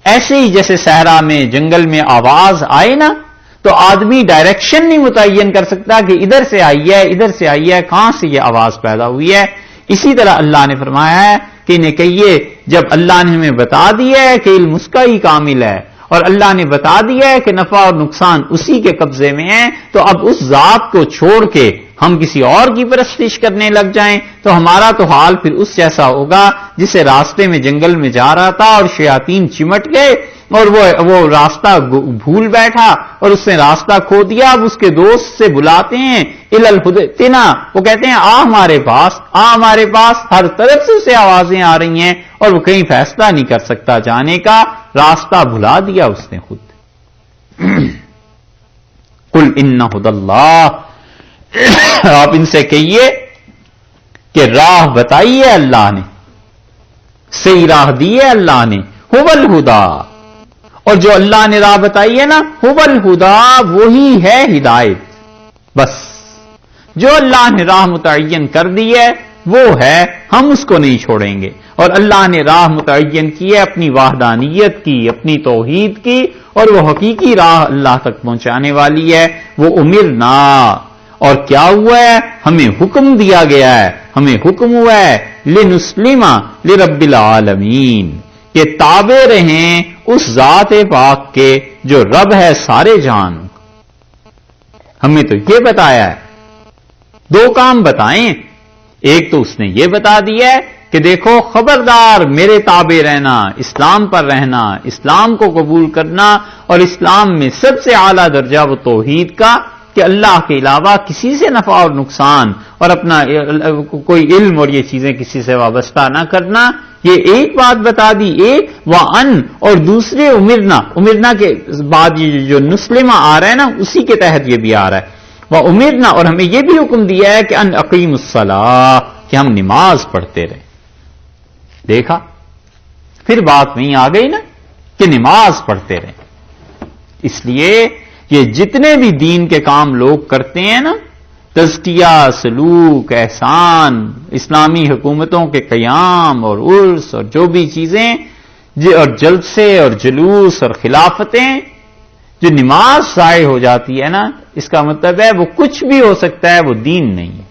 ایسے ہی جیسے صحرا میں، جنگل میں آواز آئے نا، تو آدمی ڈائریکشن نہیں متعین کر سکتا کہ ادھر سے آئی ہے ادھر سے آئی ہے، کہاں سے یہ آواز پیدا ہوئی ہے۔ اسی طرح اللہ نے فرمایا ہے کہ انہیں کہیے، جب اللہ نے ہمیں بتا دیا ہے کہ علم اس کا ہی کامل ہے، اور اللہ نے بتا دیا ہے کہ نفع اور نقصان اسی کے قبضے میں ہے، تو اب اس ذات کو چھوڑ کے ہم کسی اور کی پرستش کرنے لگ جائیں تو ہمارا تو حال پھر اس جیسا ہوگا جسے راستے میں جنگل میں جا رہا تھا اور شیاطین چمٹ گئے اور وہ راستہ بھول بیٹھا اور اس نے راستہ کھو دیا۔ اب اس کے دوست سے بلاتے ہیں الی الہدی، وہ کہتے ہیں آ ہمارے پاس، آ ہمارے پاس، ہر طرف سے اسے آوازیں آ رہی ہیں اور وہ کہیں فیصلہ نہیں کر سکتا جانے کا، راستہ بھلا دیا اس نے خود۔ قل ان ھدی اللہ، آپ ان سے کہیے کہ راہ بتائی ہے اللہ نے، صحیح راہ دی ہے اللہ نے، ھو الہدی، اور جو اللہ نے راہ بتائی ہے نا، ھو الہدی، وہی ہے ہدایت۔ بس جو اللہ نے راہ متعین کر دی ہے وہ ہے، ہم اس کو نہیں چھوڑیں گے۔ اور اللہ نے راہ متعین کی ہے اپنی وحدانیت کی، اپنی توحید کی، اور وہ حقیقی راہ اللہ تک پہنچانے والی ہے۔ وہ امرنا، اور کیا ہوا ہے؟ ہمیں حکم دیا گیا ہے، ہمیں حکم ہوا ہے لنسلم لرب العالمین، کہ تابع رہیں اس ذات پاک کے جو رب ہے سارے جہان۔ ہمیں تو یہ بتایا ہے، دو کام بتائیں، ایک تو اس نے یہ بتا دیا ہے کہ دیکھو خبردار میرے تابع رہنا، اسلام پر رہنا، اسلام کو قبول کرنا، اور اسلام میں سب سے اعلیٰ درجہ وہ توحید کا، کہ اللہ کے علاوہ کسی سے نفع اور نقصان اور اپنا کوئی علم اور یہ چیزیں کسی سے وابستہ نہ کرنا، یہ ایک بات بتا دی۔ ایک وَأَن، اور دوسرے امرنا کے بعد یہ جو نسلمہ آ رہا ہے نا اسی کے تحت یہ بھی آ رہا ہے، وَأُمِرْنَا، اور ہمیں یہ بھی حکم دیا ہے کہ ان اقیم الصلاۃ، کہ ہم نماز پڑھتے رہیں۔ دیکھا پھر بات نہیں آ گئی نا کہ نماز پڑھتے رہیں۔ اس لیے یہ جتنے بھی دین کے کام لوگ کرتے ہیں نا، تزکیہ، سلوک، احسان، اسلامی حکومتوں کے قیام اور عرس اور جو بھی چیزیں، اور جلسے اور جلوس اور خلافتیں، جو نماز ضائع ہو جاتی ہے نا، اس کا مطلب ہے وہ کچھ بھی ہو سکتا ہے، وہ دین نہیں ہے۔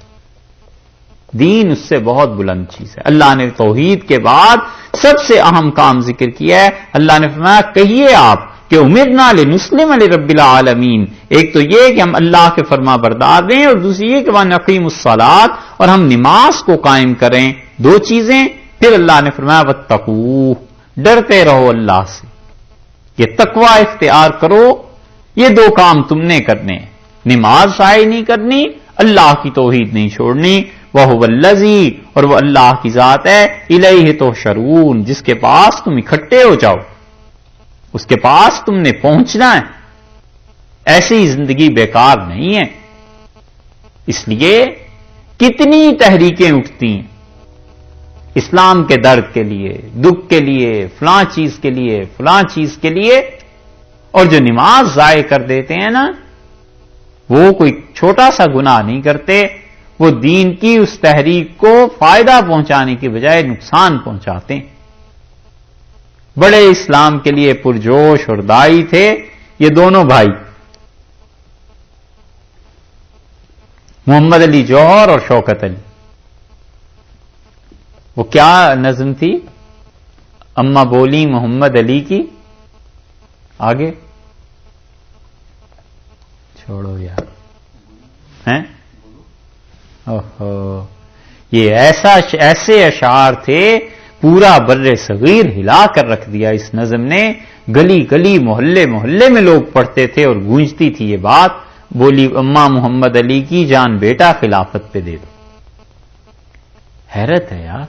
دین اس سے بہت بلند چیز ہے۔ اللہ نے توحید کے بعد سب سے اہم کام ذکر کیا ہے۔ اللہ نے فرمایا کہیے آپ کہ امرنا لنسلم لرب العالمین، ایک تو یہ کہ ہم اللہ کے فرما بردار رہیں، اور دوسری یہ کہ وَنَقِيمُ الصَّلَاةَ، اور ہم نماز کو قائم کریں۔ دو چیزیں۔ پھر اللہ نے فرمایا وَاتَّقُوهُ، ڈرتے رہو اللہ سے، یہ تقوی اختیار کرو۔ یہ دو کام تم نے کرنے، نماز ضائع نہیں کرنی، اللہ کی توحید نہیں چھوڑنی۔ وَهُوَ الَّذِي، اور وہ اللہ کی ذات ہے، إِلَيْهِ تُحْشَرُونَ، جس کے پاس تم اکٹھے ہو جاؤ، اس کے پاس تم نے پہنچنا ہے۔ ایسی زندگی بیکار نہیں ہے۔ اس لیے کتنی تحریکیں اٹھتی ہیں اسلام کے درد کے لیے، دکھ کے لیے، فلاں چیز کے لیے، فلاں چیز کے لیے، اور جو نماز ضائع کر دیتے ہیں نا، وہ کوئی چھوٹا سا گناہ نہیں کرتے، وہ دین کی اس تحریک کو فائدہ پہنچانے کی بجائے نقصان پہنچاتے ہیں۔ بڑے اسلام کے لیے پرجوش اور دائی تھے یہ دونوں بھائی، محمد علی جوہر اور شوکت علی۔ وہ کیا نظم تھی؟ اما بولی محمد علی کی، آگے چھوڑو یار، ہیں یہ ایسے اشعار تھے، پورا بر صغیر ہلا کر رکھ دیا اس نظم نے. گلی گلی محلے محلے میں لوگ پڑھتے تھے اور گونجتی تھی یہ بات. بولی اماں محمد علی کی جان بیٹا خلافت پہ دے دو. حیرت ہے یار،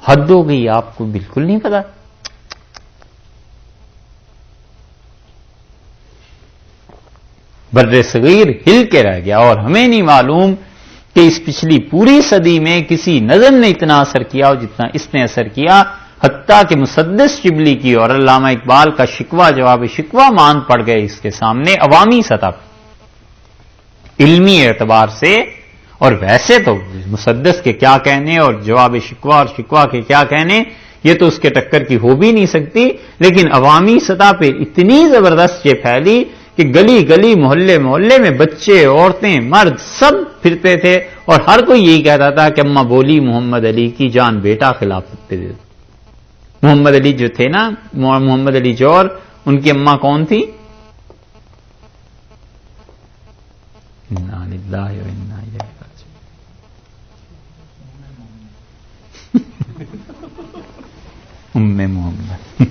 حد ہو گئی، آپ کو بالکل نہیں پتا. بر صغیر ہل کے رہ گیا، اور ہمیں نہیں معلوم کہ اس پچھلی پوری صدی میں کسی نظم نے اتنا اثر کیا اور جتنا اس نے اثر کیا. حتیٰ کہ مسدس شبلی کی اور علامہ اقبال کا شکوہ جواب شکوہ مان پڑ گئے اس کے سامنے عوامی سطح پر، علمی اعتبار سے. اور ویسے تو مسدس کے کیا کہنے اور جواب شکوہ اور شکوہ کے کیا کہنے، یہ تو اس کے ٹکر کی ہو بھی نہیں سکتی. لیکن عوامی سطح پہ اتنی زبردست یہ پھیلی کہ گلی گلی محلے محلے میں بچے، عورتیں، مرد سب پھرتے تھے، اور ہر کوئی یہی کہتا تھا کہ اماں بولی محمد علی کی جان بیٹا خلافت پہ دے دو. محمد علی جو تھے نا، محمد علی جوہر، ان کی اماں کون تھی؟ انا للہ و انا الیہ راجعون. ام محمد.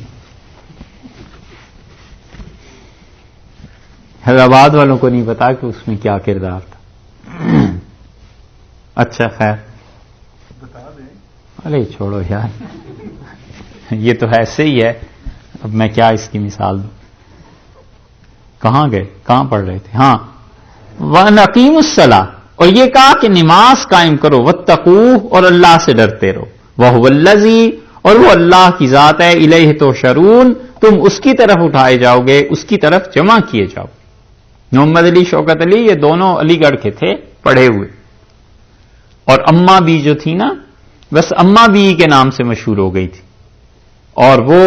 حیدرآباد والوں کو نہیں پتا کہ اس میں کیا کردار تھا. اچھا خیر بتا دیں. ارے چھوڑو یار، یہ تو ایسے ہی ہے. اب میں کیا اس کی مثال دوں؟ کہاں گئے؟ کہاں پڑھ رہے تھے؟ ہاں، وَأَقِیمُوا الصَّلَاةَ، اور یہ کہا کہ نماز قائم کرو، وَاتَّقُوهُ، اور اللہ سے ڈرتے رہو، وَهُوَ الَّذِي، اور وہ اللہ کی ذات ہے، الیہ تحشرون، تم اس کی طرف اٹھائے جاؤ گے، اس کی طرف جمع کیے جاؤ. محمد علی، شوکت علی، یہ دونوں علی گڑھ کے تھے پڑھے ہوئے. اور اماں بھی جو تھی نا، بس اماں بھی کے نام سے مشہور ہو گئی تھی. اور وہ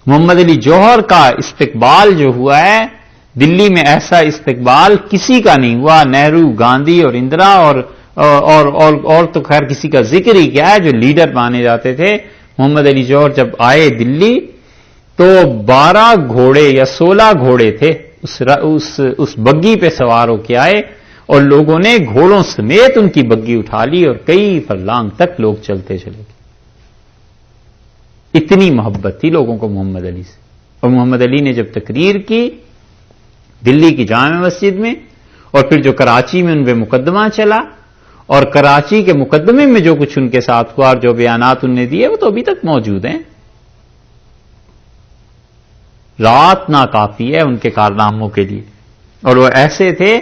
محمد علی جوہر کا استقبال جو ہوا ہے دلی میں، ایسا استقبال کسی کا نہیں ہوا. نہرو، گاندھی اور اندرا اور تو خیر کسی کا ذکر ہی کیا ہے جو لیڈر مانے جاتے تھے. محمد علی جوہر جب آئے دلی تو 12 گھوڑے یا 16 گھوڑے تھے، اس بگی پہ سوار ہو کے آئے، اور لوگوں نے گھوڑوں سمیت ان کی بگی اٹھا لی اور کئی فرلانگ تک لوگ چلتے چلے گئے. اتنی محبت تھی لوگوں کو محمد علی سے. اور محمد علی نے جب تقریر کی دلی کی جامع مسجد میں، اور پھر جو کراچی میں ان پہ مقدمہ چلا، اور کراچی کے مقدمے میں جو کچھ ان کے ساتھ ہوا اور جو بیانات انہوں نے دیے وہ تو ابھی تک موجود ہیں. رات ناکافی ہے ان کے کارناموں کے لیے. اور وہ ایسے تھے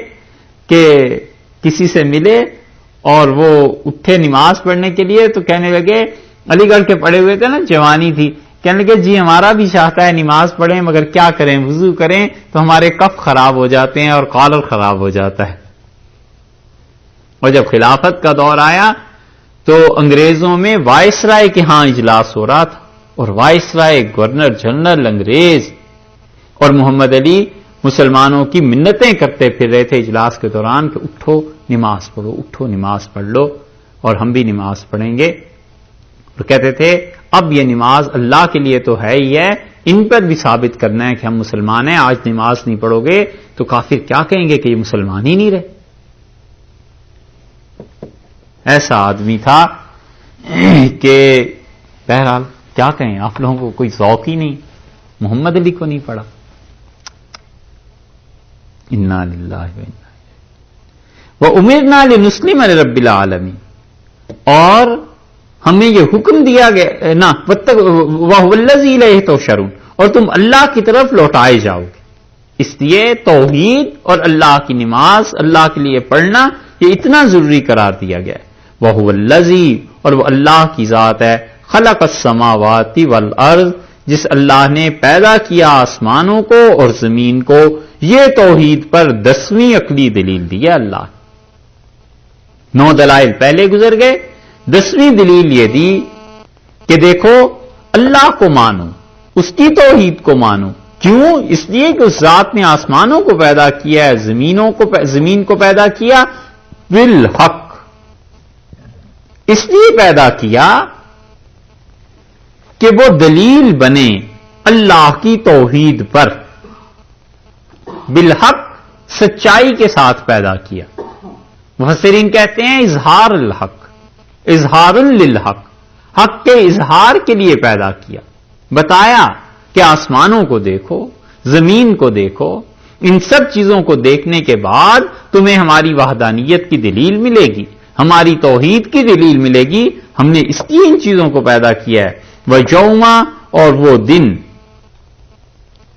کہ کسی سے ملے اور وہ اٹھے نماز پڑھنے کے لیے تو کہنے لگے، علی گڑھ کے پڑے ہوئے تھے نا، جوانی تھی، کہنے لگے جی ہمارا بھی چاہتا ہے نماز پڑھیں، مگر کیا کریں، وضو کریں تو ہمارے کف خراب ہو جاتے ہیں اور کالر خراب ہو جاتا ہے. اور جب خلافت کا دور آیا تو انگریزوں میں وائسرائے کے ہاں اجلاس ہو رہا تھا، اور وائسرائے گورنر جنرل انگریز اور محمد علی مسلمانوں کی منتیں کرتے پھر رہے تھے اجلاس کے دوران کہ اٹھو نماز پڑھو، اٹھو نماز پڑھ لو، اور ہم بھی نماز پڑھیں گے. اور کہتے تھے اب یہ نماز اللہ کے لیے تو ہے ہی ہے، ان پر بھی ثابت کرنا ہے کہ ہم مسلمان ہیں. آج نماز نہیں پڑھو گے تو کافر کیا کہیں گے کہ یہ مسلمان ہی نہیں رہے. ایسا آدمی تھا کہ بہرحال کیا کہیں، آپ لوگوں کو کوئی ذوق ہی نہیں. محمد علی کو نہیں پڑھا. انا للہ و انا الیہ وامرنا لنسلم لرب العالمین، اور ہمیں یہ حکم دیا گیا نا وَهُوَ الَّذِي إِلَيْهِ تُحْشَرُونَ، اور تم اللہ کی طرف لوٹائے جاؤ گے. اس لیے توحید اور اللہ کی نماز اللہ کے لیے پڑھنا یہ اتنا ضروری قرار دیا گیا ہے. وَهُوَ الَّذِي، اور وہ اللہ کی ذات ہے، خلق السماوات والارض، جس اللہ نے پیدا کیا آسمانوں کو اور زمین کو. یہ توحید پر 10ویں عقلی دلیل دی ہے اللہ. 9 دلائل پہلے گزر گئے، 10ویں دلیل یہ دی کہ دیکھو اللہ کو مانو، اس کی توحید کو مانو. کیوں؟ اس لیے کہ اس ذات نے آسمانوں کو پیدا کیا ہے، زمین کو پیدا کیا بالحق. اس لیے پیدا کیا کہ وہ دلیل بنے اللہ کی توحید پر. بالحق سچائی کے ساتھ پیدا کیا. مفسرین کہتے ہیں اظہار الحق، اظہار للحق، حق کے اظہار کے لیے پیدا کیا. بتایا کہ آسمانوں کو دیکھو، زمین کو دیکھو، ان سب چیزوں کو دیکھنے کے بعد تمہیں ہماری وحدانیت کی دلیل ملے گی، ہماری توحید کی دلیل ملے گی. ہم نے اس کی ان چیزوں کو پیدا کیا ہے. وَيَوْمَ، اور وہ دن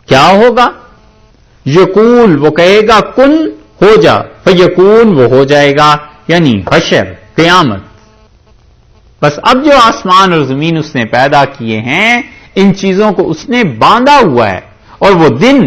کیا ہوگا؟ یقول، وہ کہے گا کن، ہو جا، فیکون، وہ ہو جائے گا، یعنی حشر، قیامت. بس اب جو آسمان اور زمین اس نے پیدا کیے ہیں، ان چیزوں کو اس نے باندھا ہوا ہے، اور وہ دن،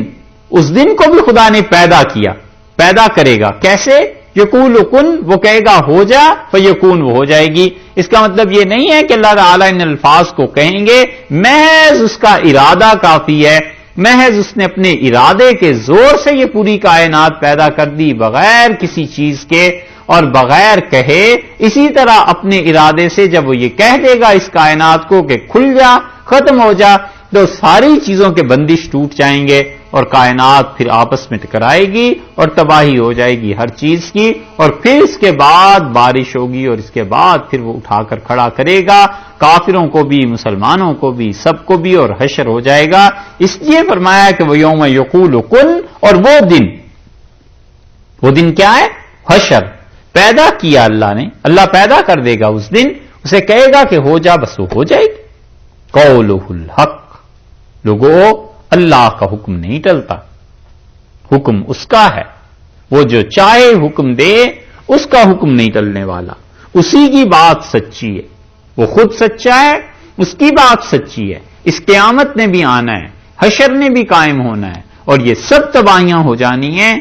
اس دن کو بھی خدا نے پیدا کیا، پیدا کرے گا. کیسے؟ یقول کن، وہ کہے گا ہو جا، فیکون، وہ ہو جائے گی. اس کا مطلب یہ نہیں ہے کہ اللہ تعالیٰ ان الفاظ کو کہیں گے، محض اس کا ارادہ کافی ہے، محض اس نے اپنے ارادے کے زور سے یہ پوری کائنات پیدا کر دی بغیر کسی چیز کے اور بغیر کہے. اسی طرح اپنے ارادے سے جب وہ یہ کہہ دے گا اس کائنات کو کہ کھل جا، ختم ہو جا، تو ساری چیزوں کے بندش ٹوٹ جائیں گے اور کائنات پھر آپس میں ٹکرائے گی اور تباہی ہو جائے گی ہر چیز کی. اور پھر اس کے بعد بارش ہوگی اور اس کے بعد پھر وہ اٹھا کر کھڑا کرے گا کافروں کو بھی، مسلمانوں کو بھی، سب کو بھی، اور حشر ہو جائے گا. اس لیے فرمایا کہ وہ یوم یقول کن، اور وہ دن کیا ہے؟ حشر. پیدا کیا اللہ نے، اللہ پیدا کر دے گا اس دن، اسے کہے گا کہ ہو جا، بس وہ ہو جائے گی. قولہ الحق، لوگوں اللہ کا حکم نہیں ٹلتا، حکم اس کا ہے. وہ جو چاہے حکم دے، اس کا حکم نہیں ٹلنے والا. اسی کی بات سچی ہے، وہ خود سچا ہے، اس کی بات سچی ہے. اس قیامت نے بھی آنا ہے، حشر نے بھی قائم ہونا ہے، اور یہ سب تباہیاں ہو جانی ہیں.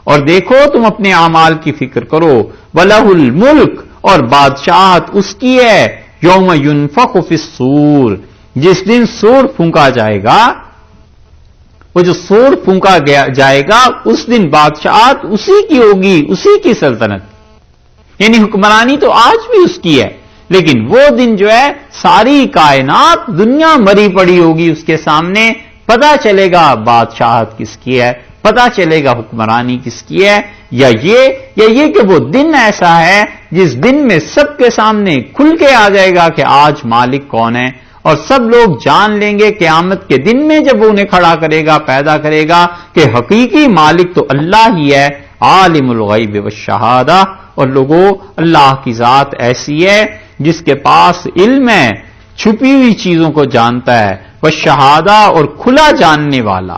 اور دیکھو تم اپنے اعمال کی فکر کرو. وَلَهُ الْمُلْكُ، اور بادشاہت اس کی ہے. یوم ينفخ فی الصور، جس دن سور پھونکا جائے گا، وہ جو سور پھونکا جائے گا اس دن بادشاہت اسی کی ہوگی، اسی کی سلطنت. یعنی حکمرانی تو آج بھی اس کی ہے، لیکن وہ دن جو ہے ساری کائنات، دنیا مری پڑی ہوگی اس کے سامنے. پتہ چلے گا بادشاہت کس کی ہے، پتہ چلے گا حکمرانی کس کی ہے. یا یہ کہ وہ دن ایسا ہے جس دن میں سب کے سامنے کھل کے آ جائے گا کہ آج مالک کون ہے، اور سب لوگ جان لیں گے قیامت کے دن میں جب وہ انہیں کھڑا کرے گا، پیدا کرے گا، کہ حقیقی مالک تو اللہ ہی ہے. عالم الغیب والشہادہ، اور لوگوں اللہ کی ذات ایسی ہے جس کے پاس علم ہے، چھپی ہوئی چیزوں کو جانتا ہے. والشہادہ، اور کھلا جاننے والا،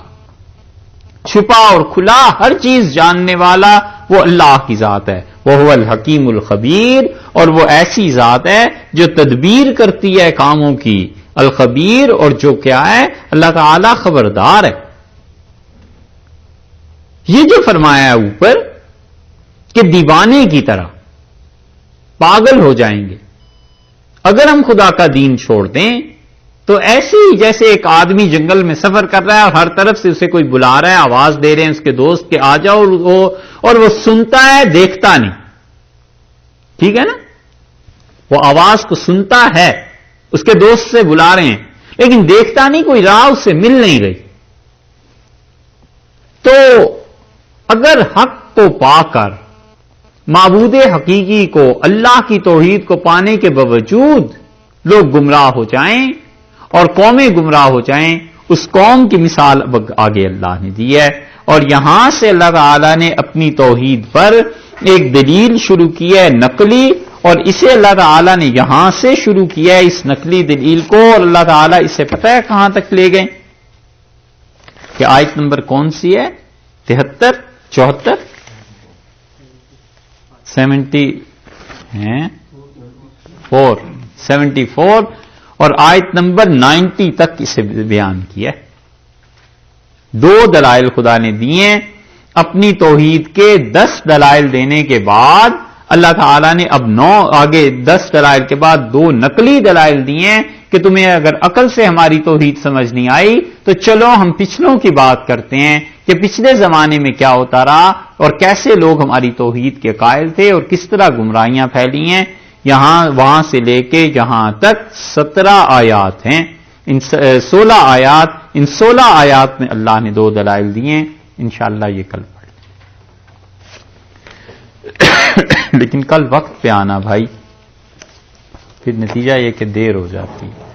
چھپا اور کھلا ہر چیز جاننے والا وہ اللہ کی ذات ہے. وہ الحکیم الخبیر، اور وہ ایسی ذات ہے جو تدبیر کرتی ہے کاموں کی. الخبیر، اور جو کیا ہے؟ اللہ تعالی خبردار ہے. یہ جو فرمایا ہے اوپر کہ دیوانے کی طرح پاگل ہو جائیں گے اگر ہم خدا کا دین چھوڑ دیں، تو ایسے ہی جیسے ایک آدمی جنگل میں سفر کر رہا ہے اور ہر طرف سے اسے کوئی بلا رہا ہے، آواز دے رہے ہیں اس کے دوست کہ آ جاؤ، اور وہ سنتا ہے، دیکھتا نہیں. ٹھیک ہے نا؟ وہ آواز کو سنتا ہے، اس کے دوست سے بلا رہے ہیں، لیکن دیکھتا نہیں، کوئی راہ اس سے مل نہیں رہی. تو اگر حق کو پا کر معبود حقیقی کو، اللہ کی توحید کو پانے کے باوجود لوگ گمراہ ہو جائیں اور قومیں گمراہ ہو جائیں، اس قوم کی مثال آگے اللہ نے دی ہے. اور یہاں سے اللہ تعالی نے اپنی توحید پر ایک دلیل شروع کی ہے نقلی، اور اسے اللہ تعالی نے یہاں سے شروع کیا ہے اس نقلی دلیل کو. اور اللہ تعالی اسے پتہ ہے کہاں تک لے گئے کہ آیت نمبر کون سی ہے؟ 73، 74، 74 اور آیت نمبر 90 تک اسے بیان کیا. 2 دلائل خدا نے دیے. اپنی توحید کے 10 دلائل دینے کے بعد اللہ تعالیٰ نے اب 9 آگے 10 دلائل کے بعد 2 نقلی دلائل دیے کہ تمہیں اگر عقل سے ہماری توحید سمجھ نہیں آئی تو چلو ہم پچھلوں کی بات کرتے ہیں کہ پچھلے زمانے میں کیا ہوتا رہا اور کیسے لوگ ہماری توحید کے قائل تھے اور کس طرح گمراہیاں پھیلی ہیں. وہاں سے لے کے یہاں تک 17 آیات ہیں، 16 آیات. ان 16 آیات میں اللہ نے 2 دلائل دیے. انشاءاللہ یہ کل پڑھ لیں. لیکن کل وقت پہ آنا بھائی، پھر نتیجہ یہ کہ دیر ہو جاتی ہے۔